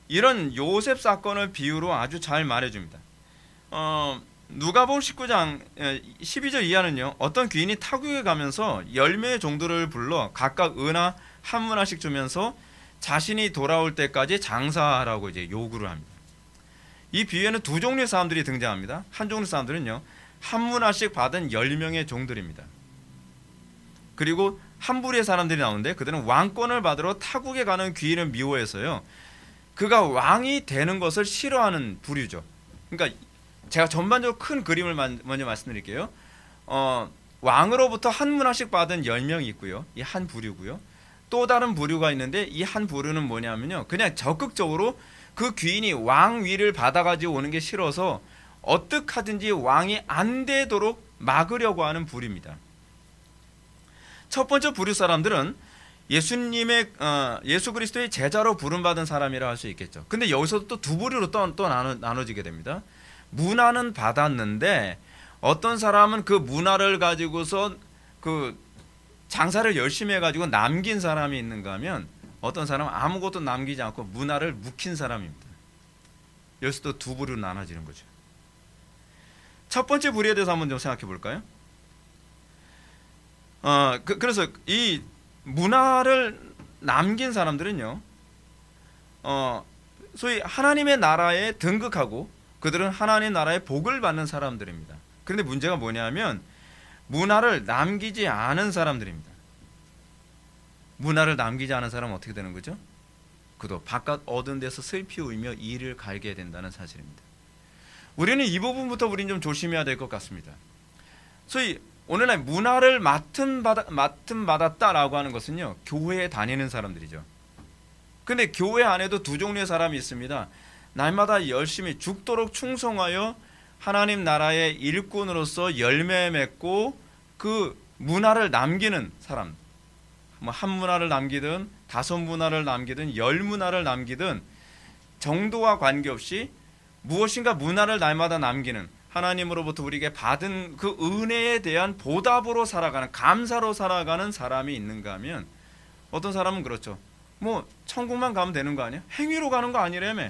이런 요셉 사건을 비유로 아주 잘 말해줍니다. 누가복음 19장 12절 이하는요, 어떤 귀인이 타국에 가면서 10명의 종들을 불러 각각 은하 한 문화씩 주면서 자신이 돌아올 때까지 장사하라고 이제 요구를 합니다. 이 비유에는 두 종류의 사람들이 등장합니다. 한 종류 사람들은요, 한 문화씩 받은 10명의 종들입니다. 그리고 한 부류의 사람들이 나오는데 그들은 왕권을 받으러 타국에 가는 귀인을 미워해서요, 그가 왕이 되는 것을 싫어하는 부류죠. 그러니까 제가 전반적으로 큰 그림을 먼저 말씀드릴게요. 왕으로부터 한 문화씩 받은 10명이 있고요. 이 한 부류고요. 또 다른 부류가 있는데 이 한 부류는 뭐냐면요, 그냥 적극적으로 그 귀인이 왕위를 받아가지고 오는 게 싫어서 어떻게 하든지 왕이 안 되도록 막으려고 하는 부류입니다. 첫 번째 부류 사람들은 예수 그리스도의 제자로 부름받은 사람이라 할 수 있겠죠. 근데 여기서도 또 두 부류로 또 나눠지게 됩니다. 문화는 받았는데 어떤 사람은 그 문화를 가지고서 그 장사를 열심히 해가지고 남긴 사람이 있는가 하면 어떤 사람은 아무것도 남기지 않고 문화를 묵힌 사람입니다. 여기서도 두 부류로 나눠지는 거죠. 첫 번째 부류에 대해서 한번 좀 생각해 볼까요? 그래서 이 문화를 남긴 사람들은요, 소위 하나님의 나라에 등극하고 그들은 하나님 나라의 복을 받는 사람들입니다. 그런데 문제가 뭐냐면 문화를 남기지 않은 사람들입니다. 문화를 남기지 않은 사람은 어떻게 되는 거죠? 그도 바깥 얻은 데서 슬피 울며 이를 갈게 된다는 사실입니다. 우리는 이 부분부터 우리는 좀 조심해야 될 것 같습니다. 소위 오늘날 문화를 맡음 받았다라고 하는 것은요, 교회에 다니는 사람들이죠. 근데 교회 안에도 두 종류의 사람이 있습니다. 날마다 열심히 죽도록 충성하여 하나님 나라의 일꾼으로서 열매 맺고 그 문화를 남기는 사람, 뭐 한 문화를 남기든 다섯 문화를 남기든 열 문화를 남기든 정도와 관계없이 무엇인가 문화를 날마다 남기는, 하나님으로부터 우리에게 받은 그 은혜에 대한 보답으로 살아가는, 감사로 살아가는 사람이 있는가 하면 어떤 사람은 그렇죠. 뭐 천국만 가면 되는 거 아니야? 행위로 가는 거 아니라며.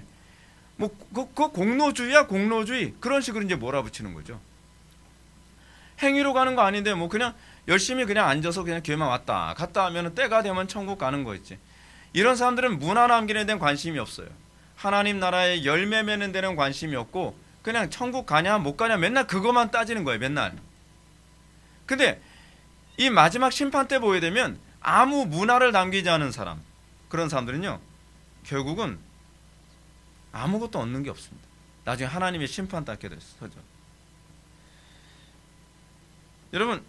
뭐 그 공로주의야, 공로주의. 그런 식으로 이제 몰아붙이는 거죠. 행위로 가는 거 아닌데 뭐 그냥 열심히 그냥 앉아서 그냥 교회만 왔다 갔다 하면 때가 되면 천국 가는 거 있지. 이런 사람들은 문화 남기는 데는 관심이 없어요. 하나님 나라에 열매 맺는 데는 관심이 없고 그냥 천국 가냐 못 가냐 맨날 그것만 따지는 거예요. 맨날. 근데 이 마지막 심판 때 보게 되면 아무 문화를 남기지 않은 사람, 그런 사람들은요, 결국은 아무것도 얻는 게 없습니다. 나중에 하나님의 심판 닦게 되죠. 여러분,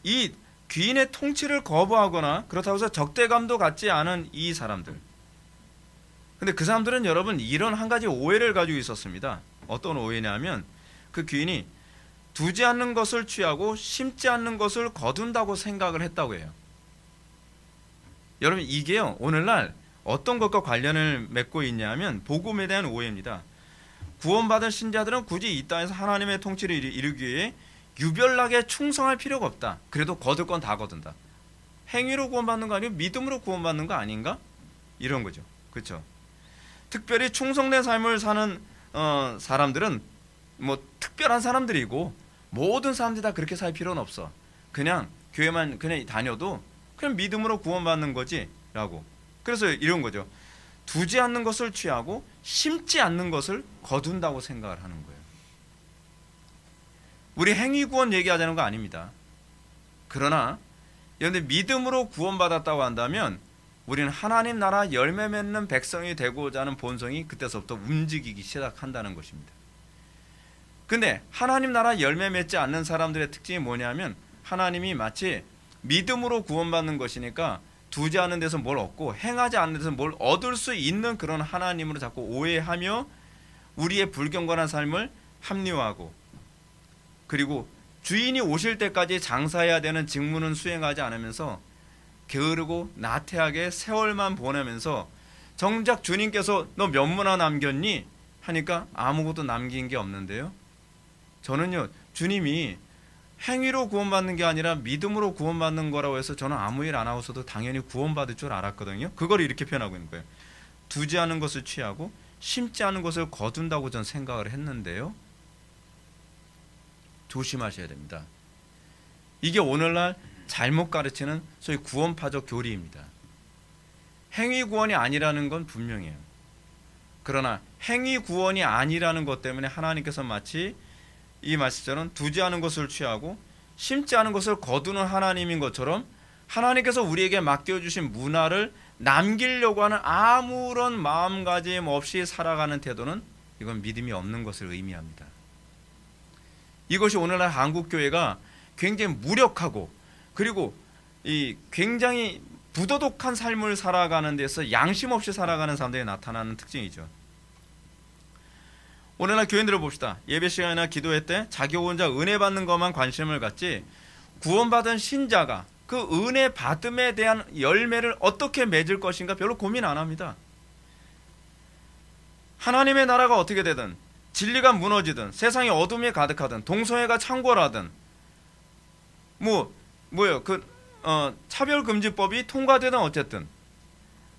이 귀인의 통치를 거부하거나 그렇다고 해서 적대감도 갖지 않은 이 사람들, 근데 그 사람들은 여러분 이런 한 가지 오해를 가지고 있었습니다. 어떤 오해냐면 그 귀인이 두지 않는 것을 취하고 심지 않는 것을 거둔다고 생각을 했다고 해요. 여러분 이게요, 오늘날 어떤 것과 관련을 맺고 있냐면 복음에 대한 오해입니다. 구원받은 신자들은 굳이 이 땅에서 하나님의 통치를 이루기 위해 유별나게 충성할 필요가 없다. 그래도 거둘 건 다 거둔다. 행위로 구원받는 거 아니고 믿음으로 구원받는 거 아닌가? 이런 거죠. 그렇죠? 특별히 충성된 삶을 사는 사람들은 뭐 특별한 사람들이고 모든 사람들이 다 그렇게 살 필요는 없어. 그냥 교회만 그냥 다녀도 그냥 믿음으로 구원받는 거지라고. 그래서 이런 거죠. 두지 않는 것을 취하고 심지 않는 것을 거둔다고 생각을 하는 거예요. 우리 행위 구원 얘기하자는 거 아닙니다. 그러나 여러분들 믿음으로 구원받았다고 한다면 우리는 하나님 나라 열매 맺는 백성이 되고자 하는 본성이 그때서부터 움직이기 시작한다는 것입니다. 근데 하나님 나라 열매 맺지 않는 사람들의 특징이 뭐냐면 하나님이 마치 믿음으로 구원받는 것이니까 두지 않는 데서 뭘 얻고 행하지 않는 데서 뭘 얻을 수 있는 그런 하나님으로 자꾸 오해하며 우리의 불경건한 삶을 합리화하고, 그리고 주인이 오실 때까지 장사해야 되는 직무는 수행하지 않으면서 게으르고 나태하게 세월만 보내면서 정작 주님께서 너 몇 문화 남겼니? 하니까 아무것도 남긴 게 없는데요. 저는요, 주님이 행위로 구원받는 게 아니라 믿음으로 구원받는 거라고 해서 저는 아무 일 안 하고서도 당연히 구원받을 줄 알았거든요. 그걸 이렇게 표현하고 있는 거예요. 두지 않은 것을 취하고 심지 않은 것을 거둔다고 저는 생각을 했는데요. 조심하셔야 됩니다. 이게 오늘날 잘못 가르치는 소위 구원파적 교리입니다. 행위 구원이 아니라는 건 분명해요. 그러나 행위 구원이 아니라는 것 때문에 하나님께서 마치 이 말씀처럼 두지 않은 것을 취하고 심지 않은 것을 거두는 하나님인 것처럼 하나님께서 우리에게 맡겨주신 문화를 남기려고 하는 아무런 마음가짐 없이 살아가는 태도는 이건 믿음이 없는 것을 의미합니다. 이것이 오늘날 한국교회가 굉장히 무력하고 그리고 이 굉장히 부도덕한 삶을 살아가는 데서 양심 없이 살아가는 사람들이 나타나는 특징이죠. 오늘날 교인들을 봅시다. 예배 시간이나 기도회 때 자기 혼자 은혜 받는 것만 관심을 갖지 구원받은 신자가 그 은혜 받음에 대한 열매를 어떻게 맺을 것인가 별로 고민 안 합니다. 하나님의 나라가 어떻게 되든 진리가 무너지든 세상에 어둠이 가득하든 동성애가 창궐하든 차별금지법이 통과되든 어쨌든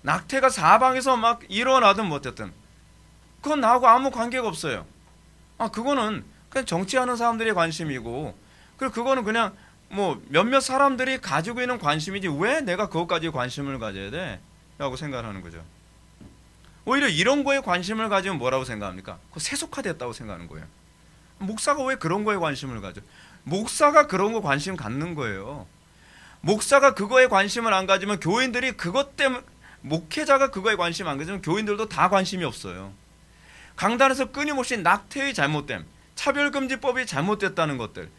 낙태가 사방에서 막 일어나든 뭐 어쨌든 그건 나하고 아무 관계가 없어요. 그거는 그냥 정치하는 사람들의 관심이고, 그리고 그거는 그냥 뭐 몇몇 사람들이 가지고 있는 관심이지 왜 내가 그것까지 관심을 가져야 돼? 라고 생각하는 거죠. 오히려 이런 거에 관심을 가지면 뭐라고 생각합니까? 그거 세속화됐다고 생각하는 거예요. 목사가 왜 그런 거에 관심을 가져? 목사가 그런 거 관심 갖는 거예요. 목사가 그거에 관심을 안 가지면 교인들이 그것 때문에, 목회자가 그거에 관심 안 가지면 교인들도 다 관심이 없어요. 강단에서 끊임없이 낙태의 잘못됨, 차별금지법이 잘못됐다는 것들,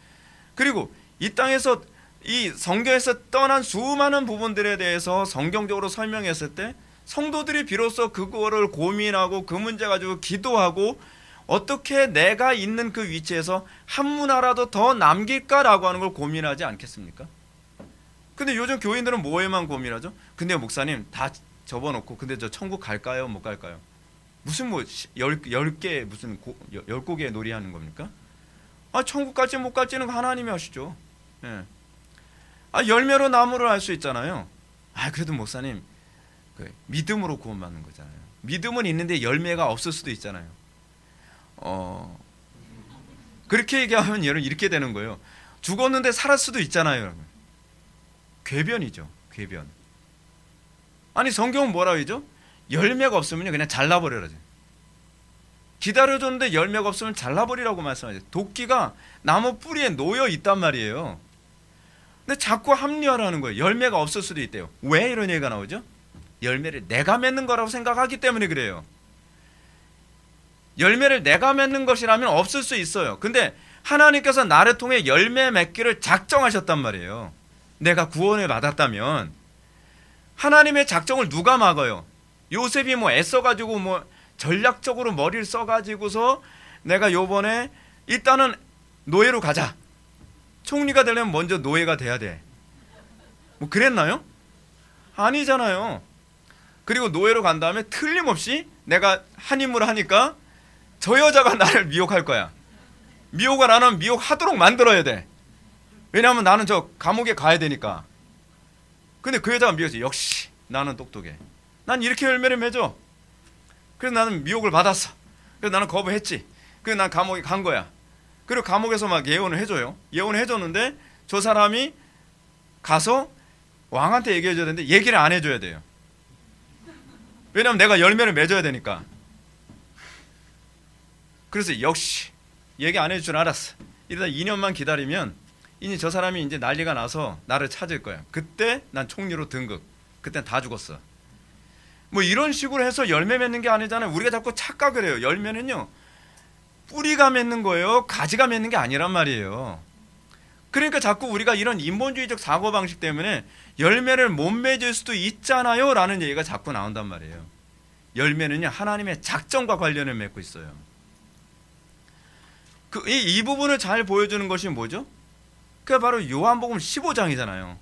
그리고 이 땅에서 이 성경에서 떠난 수많은 부분들에 대해서 성경적으로 설명했을 때 성도들이 비로소 그거를 고민하고 그 문제 가지고 기도하고 어떻게 내가 있는 그 위치에서 한 문화라도 더 남길까라고 하는 걸 고민하지 않겠습니까? 근데 요즘 교인들은 뭐에만 고민하죠? 근데 목사님 다 접어놓고 근데 저 천국 갈까요? 못 갈까요? 무슨 뭐 10개 무슨 10곡의 놀이하는 겁니까? 천국 갈지 못 갈지는 하나님이 하시죠. 예. 열매로 나무를 알 수 있잖아요. 그래도 목사님 믿음으로 구원받는 거잖아요. 믿음은 있는데 열매가 없을 수도 있잖아요. 그렇게 얘기하면 여러분 이렇게 되는 거예요. 죽었는데 살았을 수도 있잖아요, 여러분. 궤변이죠, 궤변. 성경은 뭐라고 하죠? 열매가 없으면 그냥 잘라버려라죠. 기다려줬는데 열매가 없으면 잘라버리라고 말씀하죠. 도끼가 나무 뿌리에 놓여 있단 말이에요. 근데 자꾸 합리화하는 거예요. 열매가 없을 수도 있대요. 왜 이런 얘기가 나오죠? 열매를 내가 맺는 거라고 생각하기 때문에 그래요. 열매를 내가 맺는 것이라면 없을 수 있어요. 근데 하나님께서 나를 통해 열매 맺기를 작정하셨단 말이에요. 내가 구원을 받았다면 하나님의 작정을 누가 막아요? 요셉이 애써가지고 전략적으로 머리를 써가지고서 내가 요번에 일단은 노예로 가자. 총리가 되려면 먼저 노예가 돼야 돼. 그랬나요? 아니잖아요. 그리고 노예로 간 다음에 틀림없이 내가 한 인물 하니까 저 여자가 나를 미혹할 거야. 미혹을 안 하면 미혹하도록 만들어야 돼. 왜냐하면 나는 저 감옥에 가야 되니까. 근데 그 여자가 미워서 역시 나는 똑똑해. 난 이렇게 열매를 맺어. 그래서 나는 미혹을 받았어. 그래서 나는 거부했지. 그래서 난 감옥에 간 거야. 그리고 감옥에서 막 예언을 해줘요. 예언을 해줬는데 저 사람이 가서 왕한테 얘기해줘야 되는데 얘기를 안 해줘야 돼요. 왜냐하면 내가 열매를 맺어야 되니까. 그래서 역시 얘기 안 해줄 줄 알았어. 이러다 2년만 기다리면 이제 저 사람이 이제 난리가 나서 나를 찾을 거야. 그때 난 총리로 등극. 그땐 다 죽었어. 뭐 이런 식으로 해서 열매 맺는 게 아니잖아요. 우리가 자꾸 착각을 해요. 열매는요, 뿌리가 맺는 거예요, 가지가 맺는 게 아니란 말이에요. 그러니까 자꾸 우리가 이런 인본주의적 사고방식 때문에 열매를 못 맺을 수도 있잖아요 라는 얘기가 자꾸 나온단 말이에요. 열매는요, 하나님의 작정과 관련을 맺고 있어요. 이 부분을 잘 보여주는 것이 뭐죠? 그게 바로 요한복음 15장이잖아요.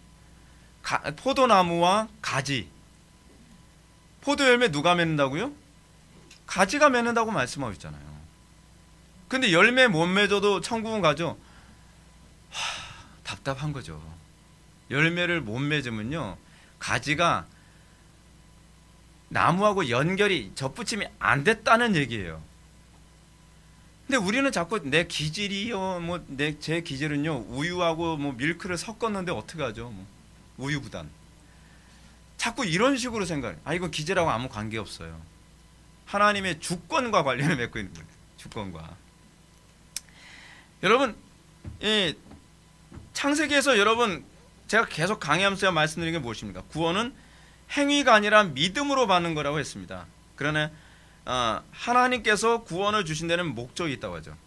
포도나무와 가지. 포도 열매 누가 맺는다고요? 가지가 맺는다고 말씀하고 있잖아요. 근데 열매 못 맺어도 천국은 가죠. 답답한 거죠. 열매를 못 맺으면요, 가지가 나무하고 연결이 접붙임이 안 됐다는 얘기예요. 근데 우리는 자꾸 내 기질이요, 뭐 제 기질은요 우유하고 뭐 밀크를 섞었는데 어떻게 하죠? 뭐 우유부단. 자꾸 이런 식으로 생각해. 이건 기질하고 아무 관계 없어요. 하나님의 주권과 관련을 맺고 있는 거예요. 주권과. 여러분, 이 창세기에서 여러분 제가 계속 강의하면서 말씀드린 게 무엇입니까? 구원은 행위가 아니라 믿음으로 받는 거라고 했습니다. 그러나 하나님께서 구원을 주신 데는 목적이 있다고 하죠.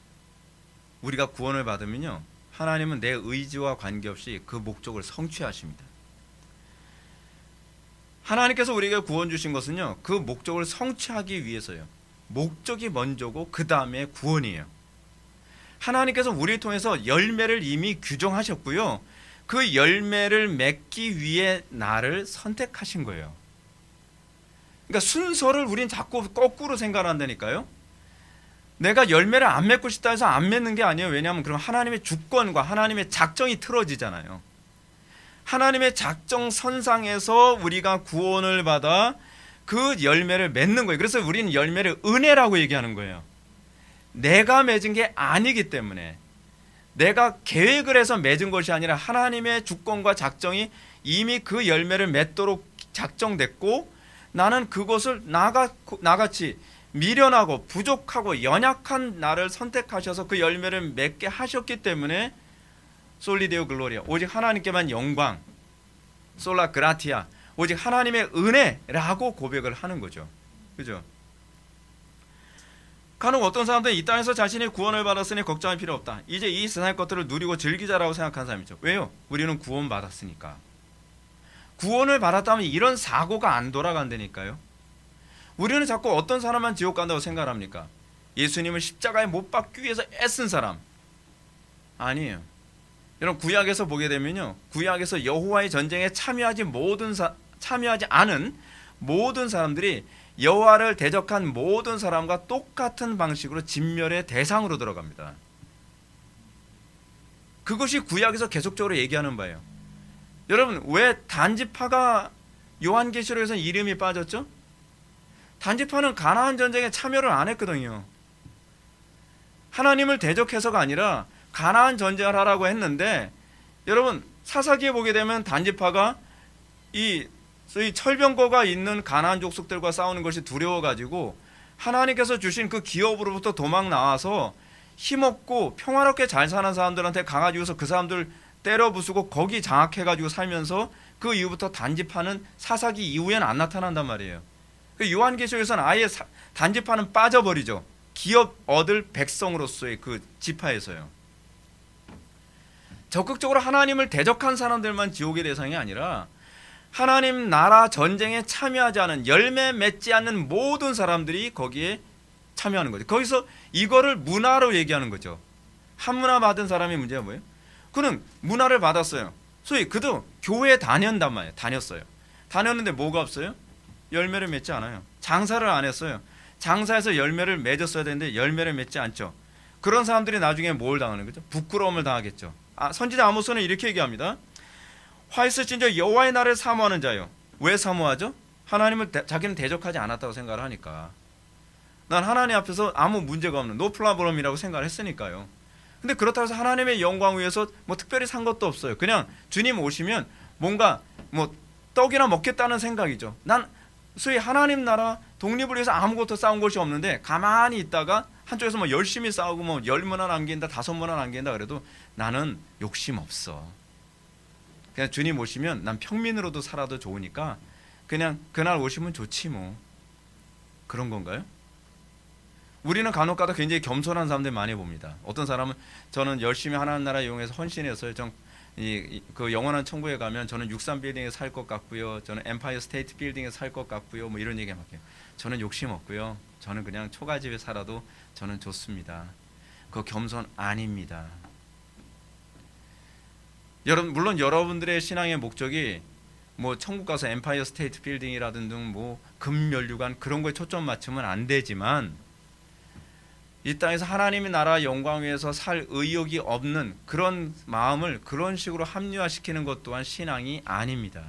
우리가 구원을 받으면요, 하나님은 내 의지와 관계없이 그 목적을 성취하십니다. 하나님께서 우리에게 구원 주신 것은요, 그 목적을 성취하기 위해서요. 목적이 먼저고 그 다음에 구원이에요. 하나님께서 우리를 통해서 열매를 이미 규정하셨고요, 그 열매를 맺기 위해 나를 선택하신 거예요. 그러니까 순서를 우린 자꾸 거꾸로 생각한다니까요. 내가 열매를 안 맺고 싶다 해서 안 맺는 게 아니에요. 왜냐하면 그럼 하나님의 주권과 하나님의 작정이 틀어지잖아요. 하나님의 작정 선상에서 우리가 구원을 받아 그 열매를 맺는 거예요. 그래서 우리는 열매를 은혜라고 얘기하는 거예요. 내가 맺은 게 아니기 때문에, 내가 계획을 해서 맺은 것이 아니라 하나님의 주권과 작정이 이미 그 열매를 맺도록 작정됐고, 나는 그것을 나같이 미련하고 부족하고 연약한 나를 선택하셔서 그 열매를 맺게 하셨기 때문에 솔리데오 글로리아, 오직 하나님께만 영광, 솔라 그라티아, 오직 하나님의 은혜라고 고백을 하는 거죠. 그죠? 간혹 어떤 사람들은 이 땅에서 자신이 구원을 받았으니 걱정할 필요 없다, 이제 이 세상의 것들을 누리고 즐기자라고 생각하는 사람이죠. 왜요? 우리는 구원 받았으니까. 구원을 받았다면 이런 사고가 안 돌아간다니까요. 우리는 자꾸 어떤 사람만 지옥 간다고 생각합니까? 예수님을 십자가에 못 박기 위해서 애쓴 사람. 아니에요. 여러분, 구약에서 보게 되면요, 구약에서 여호와의 전쟁에 참여하지 않은 모든 사람들이 여호와를 대적한 모든 사람과 똑같은 방식으로 진멸의 대상으로 들어갑니다. 그것이 구약에서 계속적으로 얘기하는 바예요. 여러분, 왜 단지파가 요한계시록에서 이름이 빠졌죠? 단지파는 가나안 전쟁에 참여를 안 했거든요. 하나님을 대적해서가 아니라 가나안 전쟁을 하라고 했는데, 여러분 사사기에 보게 되면 단지파가 이 철병거가 있는 가나안 족속들과 싸우는 것이 두려워가지고 하나님께서 주신 그 기업으로부터 도망 나와서 힘없고 평화롭게 잘 사는 사람들한테 가가지고서 그 사람들 때려 부수고 거기 장악해가지고 살면서 그 이후부터 단지파는 사사기 이후에는 안 나타난단 말이에요. 요한계시록에서는 아예 단지파는 빠져버리죠. 기업 얻을 백성으로서의 그 지파에서요. 적극적으로 하나님을 대적한 사람들만 지옥의 대상이 아니라 하나님 나라 전쟁에 참여하지 않은, 열매 맺지 않는 모든 사람들이 거기에 참여하는 거죠. 거기서 이거를 문화로 얘기하는 거죠. 한문화 받은 사람의 문제가 뭐예요? 그는 문화를 받았어요. 소위 그도 교회에 다녔단 말이에요. 다녔는데 뭐가 없어요? 열매를 맺지 않아요. 장사를 안 했어요. 장사해서 열매를 맺었어야 되는데 열매를 맺지 않죠. 그런 사람들이 나중에 뭘 당하는 거죠? 부끄러움을 당하겠죠. 선지자 아모스는 이렇게 얘기합니다. 화 있을진저 여호와의 날을 사모하는 자요. 왜 사모하죠? 하나님을 자기는 대적하지 않았다고 생각을 하니까. 난 하나님 앞에서 아무 문제가 없는 노플라브럼이라고 생각을 했으니까요. 근데 그렇다고 해서 하나님의 영광 위해서 뭐 특별히 산 것도 없어요. 그냥 주님 오시면 뭔가 뭐 떡이나 먹겠다는 생각이죠. 난 소위 하나님 나라 독립을 위해서 아무것도 싸운 것이 없는데 가만히 있다가 한쪽에서 뭐 열심히 싸우고 뭐 10문화 남긴다 5문화 남긴다 그래도 나는 욕심 없어. 그냥 주님 오시면 난 평민으로도 살아도 좋으니까 그냥 그날 오시면 좋지 뭐. 그런 건가요? 우리는 간혹가다 굉장히 겸손한 사람들 많이 봅니다. 어떤 사람은 저는 열심히 하나님 나라 이용해서 헌신해서 그 영원한 천국에 가면 저는 63 빌딩에 살 것 같고요. 저는 엠파이어 스테이트 빌딩에 살 것 같고요. 뭐 이런 얘기 막 해요. 저는 욕심 없고요. 저는 그냥 초가집에 살아도 저는 좋습니다. 그거 겸손 아닙니다. 물론 여러분들의 신앙의 목적이 뭐 천국 가서 엠파이어 스테이트 빌딩이라든 뭐 금면류관 그런 거에 초점 맞추면 안 되지만 이 땅에서 하나님의 나라 영광 위에서 살 의욕이 없는 그런 마음을 그런 식으로 합리화시키는 것 또한 신앙이 아닙니다.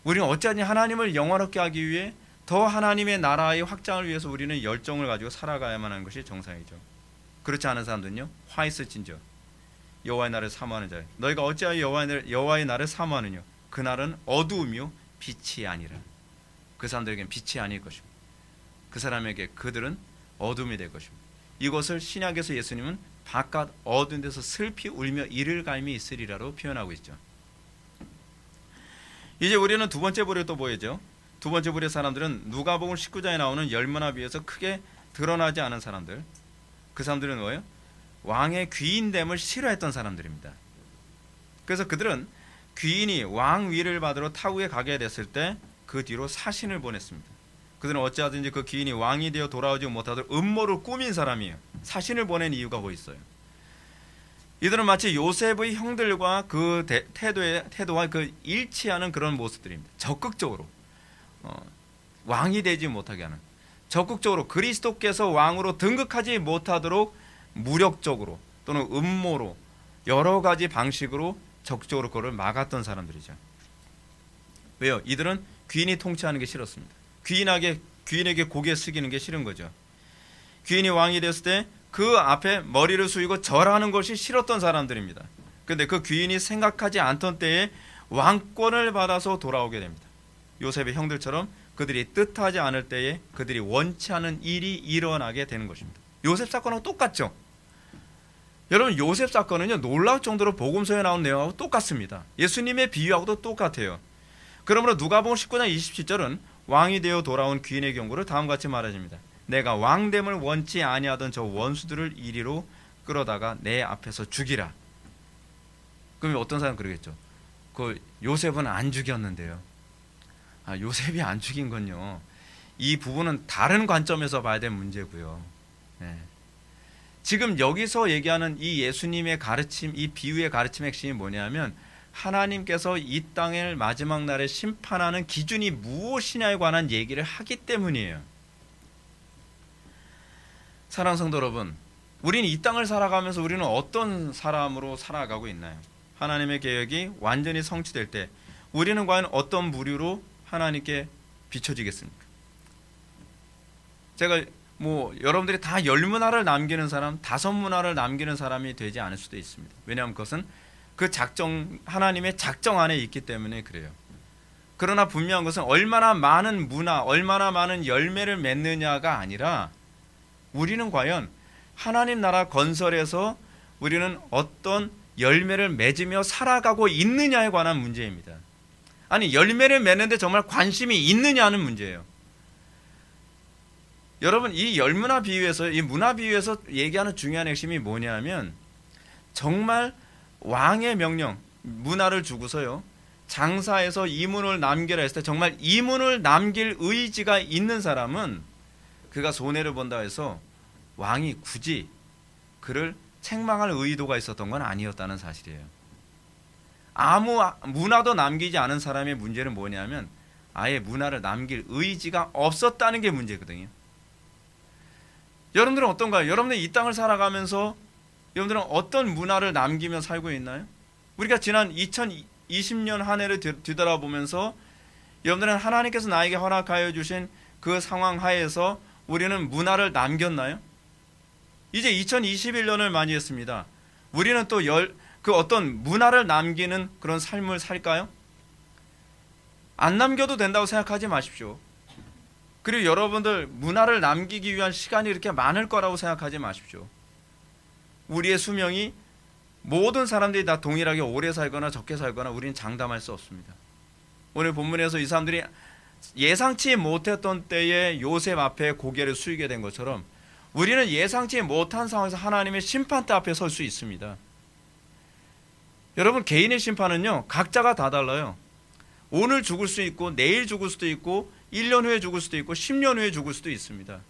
우리는 어찌하니 하나님을 영원하게 하기 위해 더 하나님의 나라의 확장을 위해서 우리는 열정을 가지고 살아가야만 하는 것이 정상이죠. 그렇지 않은 사람들은요. 화 있을진저 여호와의 날을 사모하는 자여 너희가 어찌하여 여호와의 날을 사모하느냐 그날은 어두우며 빛이 아니라. 그 사람들에게는 빛이 아닐 것입니다. 그 사람에게 그들은 어둠이 될 것입니다. 이것을 신약에서 예수님은 바깥 어두운 데서 슬피 울며 이를 갈미 있으리라로 표현하고 있죠. 이제 우리는 두 번째 부류에 또 보이죠. 두 번째 부류의 사람들은 누가복음 19장에 나오는 열문화 비에서 크게 드러나지 않은 사람들. 그 사람들은 뭐예요? 왕의 귀인됨을 싫어했던 사람들입니다. 그래서 그들은 귀인이 왕 위를 받으러 타국에 가게 됐을 때 그 뒤로 사신을 보냈습니다. 그들은 어찌하든지 그 귀인이 왕이 되어 돌아오지 못하도록 음모를 꾸민 사람이에요. 사신을 보낸 이유가 뭐 있어요? 이들은 마치 요셉의 형들과 그 태도와 그 일치하는 그런 모습들입니다. 적극적으로 왕이 되지 못하게 하는, 적극적으로 그리스도께서 왕으로 등극하지 못하도록 무력적으로 또는 음모로 여러 가지 방식으로 적극적으로 그걸 막았던 사람들이죠. 왜요? 이들은 귀인이 통치하는 게 싫었습니다. 귀인에게 고개 숙이는 게 싫은 거죠. 귀인이 왕이 됐을 때 그 앞에 머리를 숙이고 절하는 것이 싫었던 사람들입니다. 그런데 그 귀인이 생각하지 않던 때에 왕권을 받아서 돌아오게 됩니다. 요셉의 형들처럼 그들이 뜻하지 않을 때에 그들이 원치 않은 일이 일어나게 되는 것입니다. 요셉 사건하고 똑같죠. 여러분 요셉 사건은요 놀라울 정도로 복음서에 나온 내용하고 똑같습니다. 예수님의 비유하고도 똑같아요. 그러므로 누가복음 19장 27절은 왕이 되어 돌아온 귀인의 경고를 다음과 같이 말해줍니다. 내가 왕됨을 원치 아니하던 저 원수들을 이리로 끌어다가 내 앞에서 죽이라. 그럼 어떤 사람은 그러겠죠. 그 요셉은 안 죽였는데요. 요셉이 안 죽인 건요. 이 부분은 다른 관점에서 봐야 될 문제고요. 네. 지금 여기서 얘기하는 이 예수님의 가르침, 이 비유의 가르침의 핵심이 뭐냐면 하나님께서 이 땅을 마지막 날에 심판하는 기준이 무엇이냐에 관한 얘기를 하기 때문이에요. 사랑하는 성도 여러분, 우리는 이 땅을 살아가면서 우리는 어떤 사람으로 살아가고 있나요? 하나님의 계획이 완전히 성취될 때 우리는 과연 어떤 부류로 하나님께 비춰지겠습니까? 제가 여러분들이 다 10문화를 남기는 사람, 5문화를 남기는 사람이 되지 않을 수도 있습니다. 왜냐하면 그것은 그 하나님의 작정 안에 있기 때문에 그래요. 그러나 분명한 것은 얼마나 많은 문화, 얼마나 많은 열매를 맺느냐가 아니라 우리는 과연 하나님 나라 건설에서 우리는 어떤 열매를 맺으며 살아가고 있느냐에 관한 문제입니다. 아니 열매를 맺는데 정말 관심이 있느냐는 문제예요. 여러분 이 열문화 비유에서 이 문화 비유에서 얘기하는 중요한 핵심이 뭐냐면 정말 왕의 명령 문화를 주고서요 장사해서 이문을 남기라 했을 때 정말 이문을 남길 의지가 있는 사람은 그가 손해를 본다 해서 왕이 굳이 그를 책망할 의도가 있었던 건 아니었다는 사실이에요. 아무 문화도 남기지 않은 사람의 문제는 뭐냐면 아예 문화를 남길 의지가 없었다는 게 문제거든요. 여러분들은 어떤가요? 여러분들 이 땅을 살아가면서 여러분들은 어떤 문화를 남기며 살고 있나요? 우리가 지난 2020년 한 해를 뒤돌아보면서 여러분들은 하나님께서 나에게 허락하여 주신 그 상황 하에서 우리는 문화를 남겼나요? 이제 2021년을 맞이했습니다. 우리는 또 그 어떤 문화를 남기는 그런 삶을 살까요? 안 남겨도 된다고 생각하지 마십시오. 그리고 여러분들 문화를 남기기 위한 시간이 이렇게 많을 거라고 생각하지 마십시오. 우리의 수명이 모든 사람들이 다 동일하게 오래 살거나 적게 살거나 우리는 장담할 수 없습니다. 오늘 본문에서 이 사람들이 예상치 못했던 때에 요셉 앞에 고개를 숙이게 된 것처럼 우리는 예상치 못한 상황에서 하나님의 심판대 앞에 설 수 있습니다. 여러분, 개인의 심판은요 각자가 다 달라요. 오늘 죽을 수 있고 내일 죽을 수도 있고 1년 후에 죽을 수도 있고 10년 후에 죽을 수도 있습니다.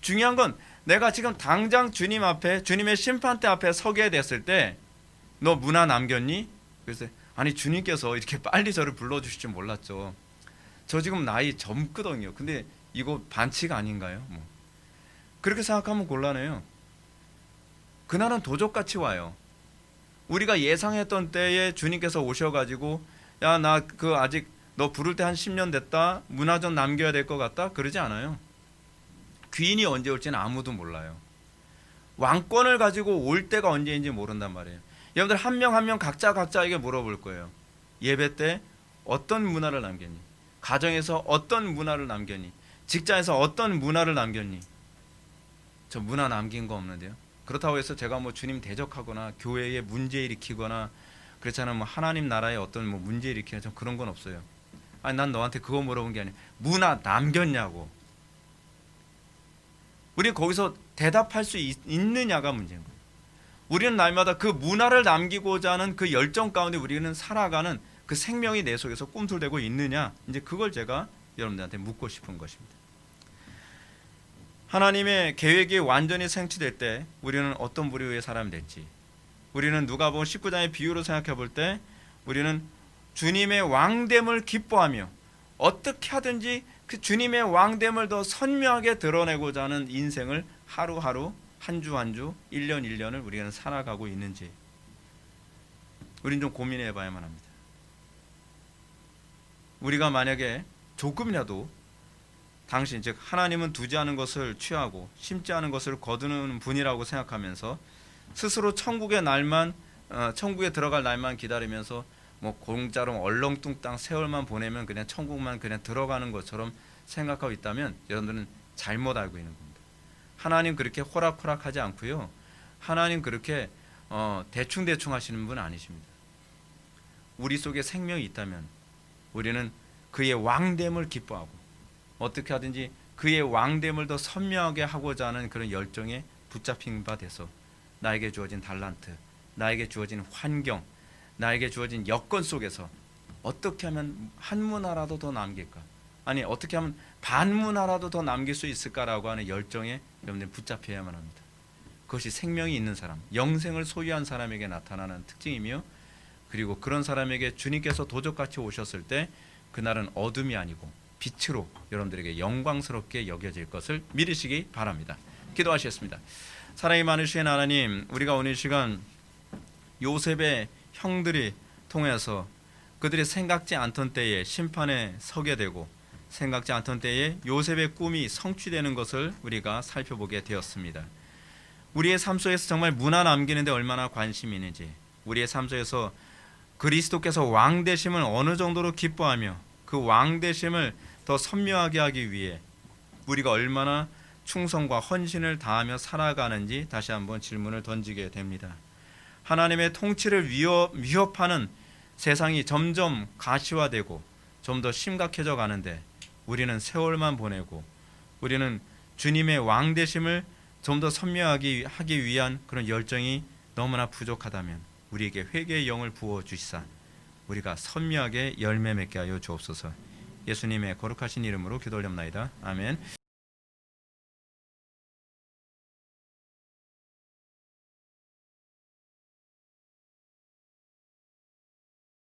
중요한 건 내가 지금 당장 주님 앞에, 주님의 심판대 앞에 서게 됐을 때 너 문화 남겼니? 그래서 아니, 주님께서 이렇게 빨리 저를 불러주실 줄 몰랐죠. 저 지금 나이 젊거든요. 근데 이거 반칙 아닌가요? 그렇게 생각하면 곤란해요. 그날은 도적같이 와요. 우리가 예상했던 때에 주님께서 오셔가지고 야, 나 그 아직 너 부를 때 한 10년 됐다, 문화 좀 남겨야 될 것 같다, 그러지 않아요. 귀인이 언제 올지는 아무도 몰라요. 왕권을 가지고 올 때가 언제인지 모른단 말이에요. 여러분들 한 명 한 명 각자에게 물어볼 거예요. 예배 때 어떤 문화를 남겼니? 가정에서 어떤 문화를 남겼니? 직장에서 어떤 문화를 남겼니? 저 문화 남긴 거 없는데요. 그렇다고 해서 제가 뭐 주님 대적하거나 교회에 문제 일으키거나 그렇잖아요. 뭐 하나님 나라에 어떤 뭐 문제 일으키는 좀 그런 건 없어요. 아니, 난 너한테 그거 물어본 게 아니야. 문화 남겼냐고. 우리는 거기서 대답할 수 있느냐가 문제인 거예요. 우리는 날마다 그 문화를 남기고자 하는 그 열정 가운데 우리는 살아가는 그 생명이 내 속에서 꿈틀대고 있느냐, 이제 그걸 제가 여러분들한테 묻고 싶은 것입니다. 하나님의 계획이 완전히 성취될 때 우리는 어떤 부류의 사람이 될지, 우리는 누가복음 19장의 비유로 생각해 볼 때 우리는 주님의 왕됨을 기뻐하며 어떻게 하든지 그 주님의 왕됨을 더 선명하게 드러내고자 하는 인생을 하루하루, 한 주 한 주, 1년 1년을 우리가 살아가고 있는지 우리는 좀 고민해 봐야만 합니다. 우리가 만약에 조금이라도 당신, 즉 하나님은 두지 않은 것을 취하고 심지 않은 것을 거두는 분이라고 생각하면서 스스로 천국의 날만, 천국에 들어갈 날만 기다리면서 뭐 공짜로 얼렁뚱땅 세월만 보내면 그냥 천국만 그냥 들어가는 것처럼 생각하고 있다면 여러분들은 잘못 알고 있는 겁니다. 하나님 그렇게 호락호락하지 않고요. 하나님 그렇게 대충대충 하시는 분 아니십니다. 우리 속에 생명이 있다면 우리는 그의 왕됨을 기뻐하고 어떻게 하든지 그의 왕됨을 더 선명하게 하고자 하는 그런 열정에 붙잡힌 바 돼서 나에게 주어진 달란트, 나에게 주어진 환경, 나에게 주어진 여건 속에서 어떻게 하면 한 문화라도 더 남길까? 아니, 어떻게 하면 반 문화라도 더 남길 수 있을까라고 하는 열정에 여러분들 붙잡혀야만 합니다. 그것이 생명이 있는 사람, 영생을 소유한 사람에게 나타나는 특징이며, 그리고 그런 사람에게 주님께서 도적같이 오셨을 때 그날은 어둠이 아니고 빛으로 여러분들에게 영광스럽게 여겨질 것을 믿으시기 바랍니다. 기도하시겠습니다. 사랑이 많으신 하나님, 우리가 오늘 시간 요셉의 형들이 통해서 그들이 생각지 않던 때에 심판에 서게 되고 생각지 않던 때에 요셉의 꿈이 성취되는 것을 우리가 살펴보게 되었습니다. 우리의 삶 속에서 정말 문화 남기는 데 얼마나 관심이 있는지, 우리의 삶 속에서 그리스도께서 왕 되심을 어느 정도로 기뻐하며 그 왕 되심을 더 선명하게 하기 위해 우리가 얼마나 충성과 헌신을 다하며 살아가는지 다시 한번 질문을 던지게 됩니다. 하나님의 통치를 위협하는 세상이 점점 가시화되고 좀 더 심각해져 가는데 우리는 세월만 보내고 우리는 주님의 왕 되심을 좀 더 선명하게 하기 위한 그런 열정이 너무나 부족하다면 우리에게 회개의 영을 부어 주시사 우리가 선명하게 열매 맺게 하여 주옵소서. 예수님의 거룩하신 이름으로 기도올렵나이다. 아멘.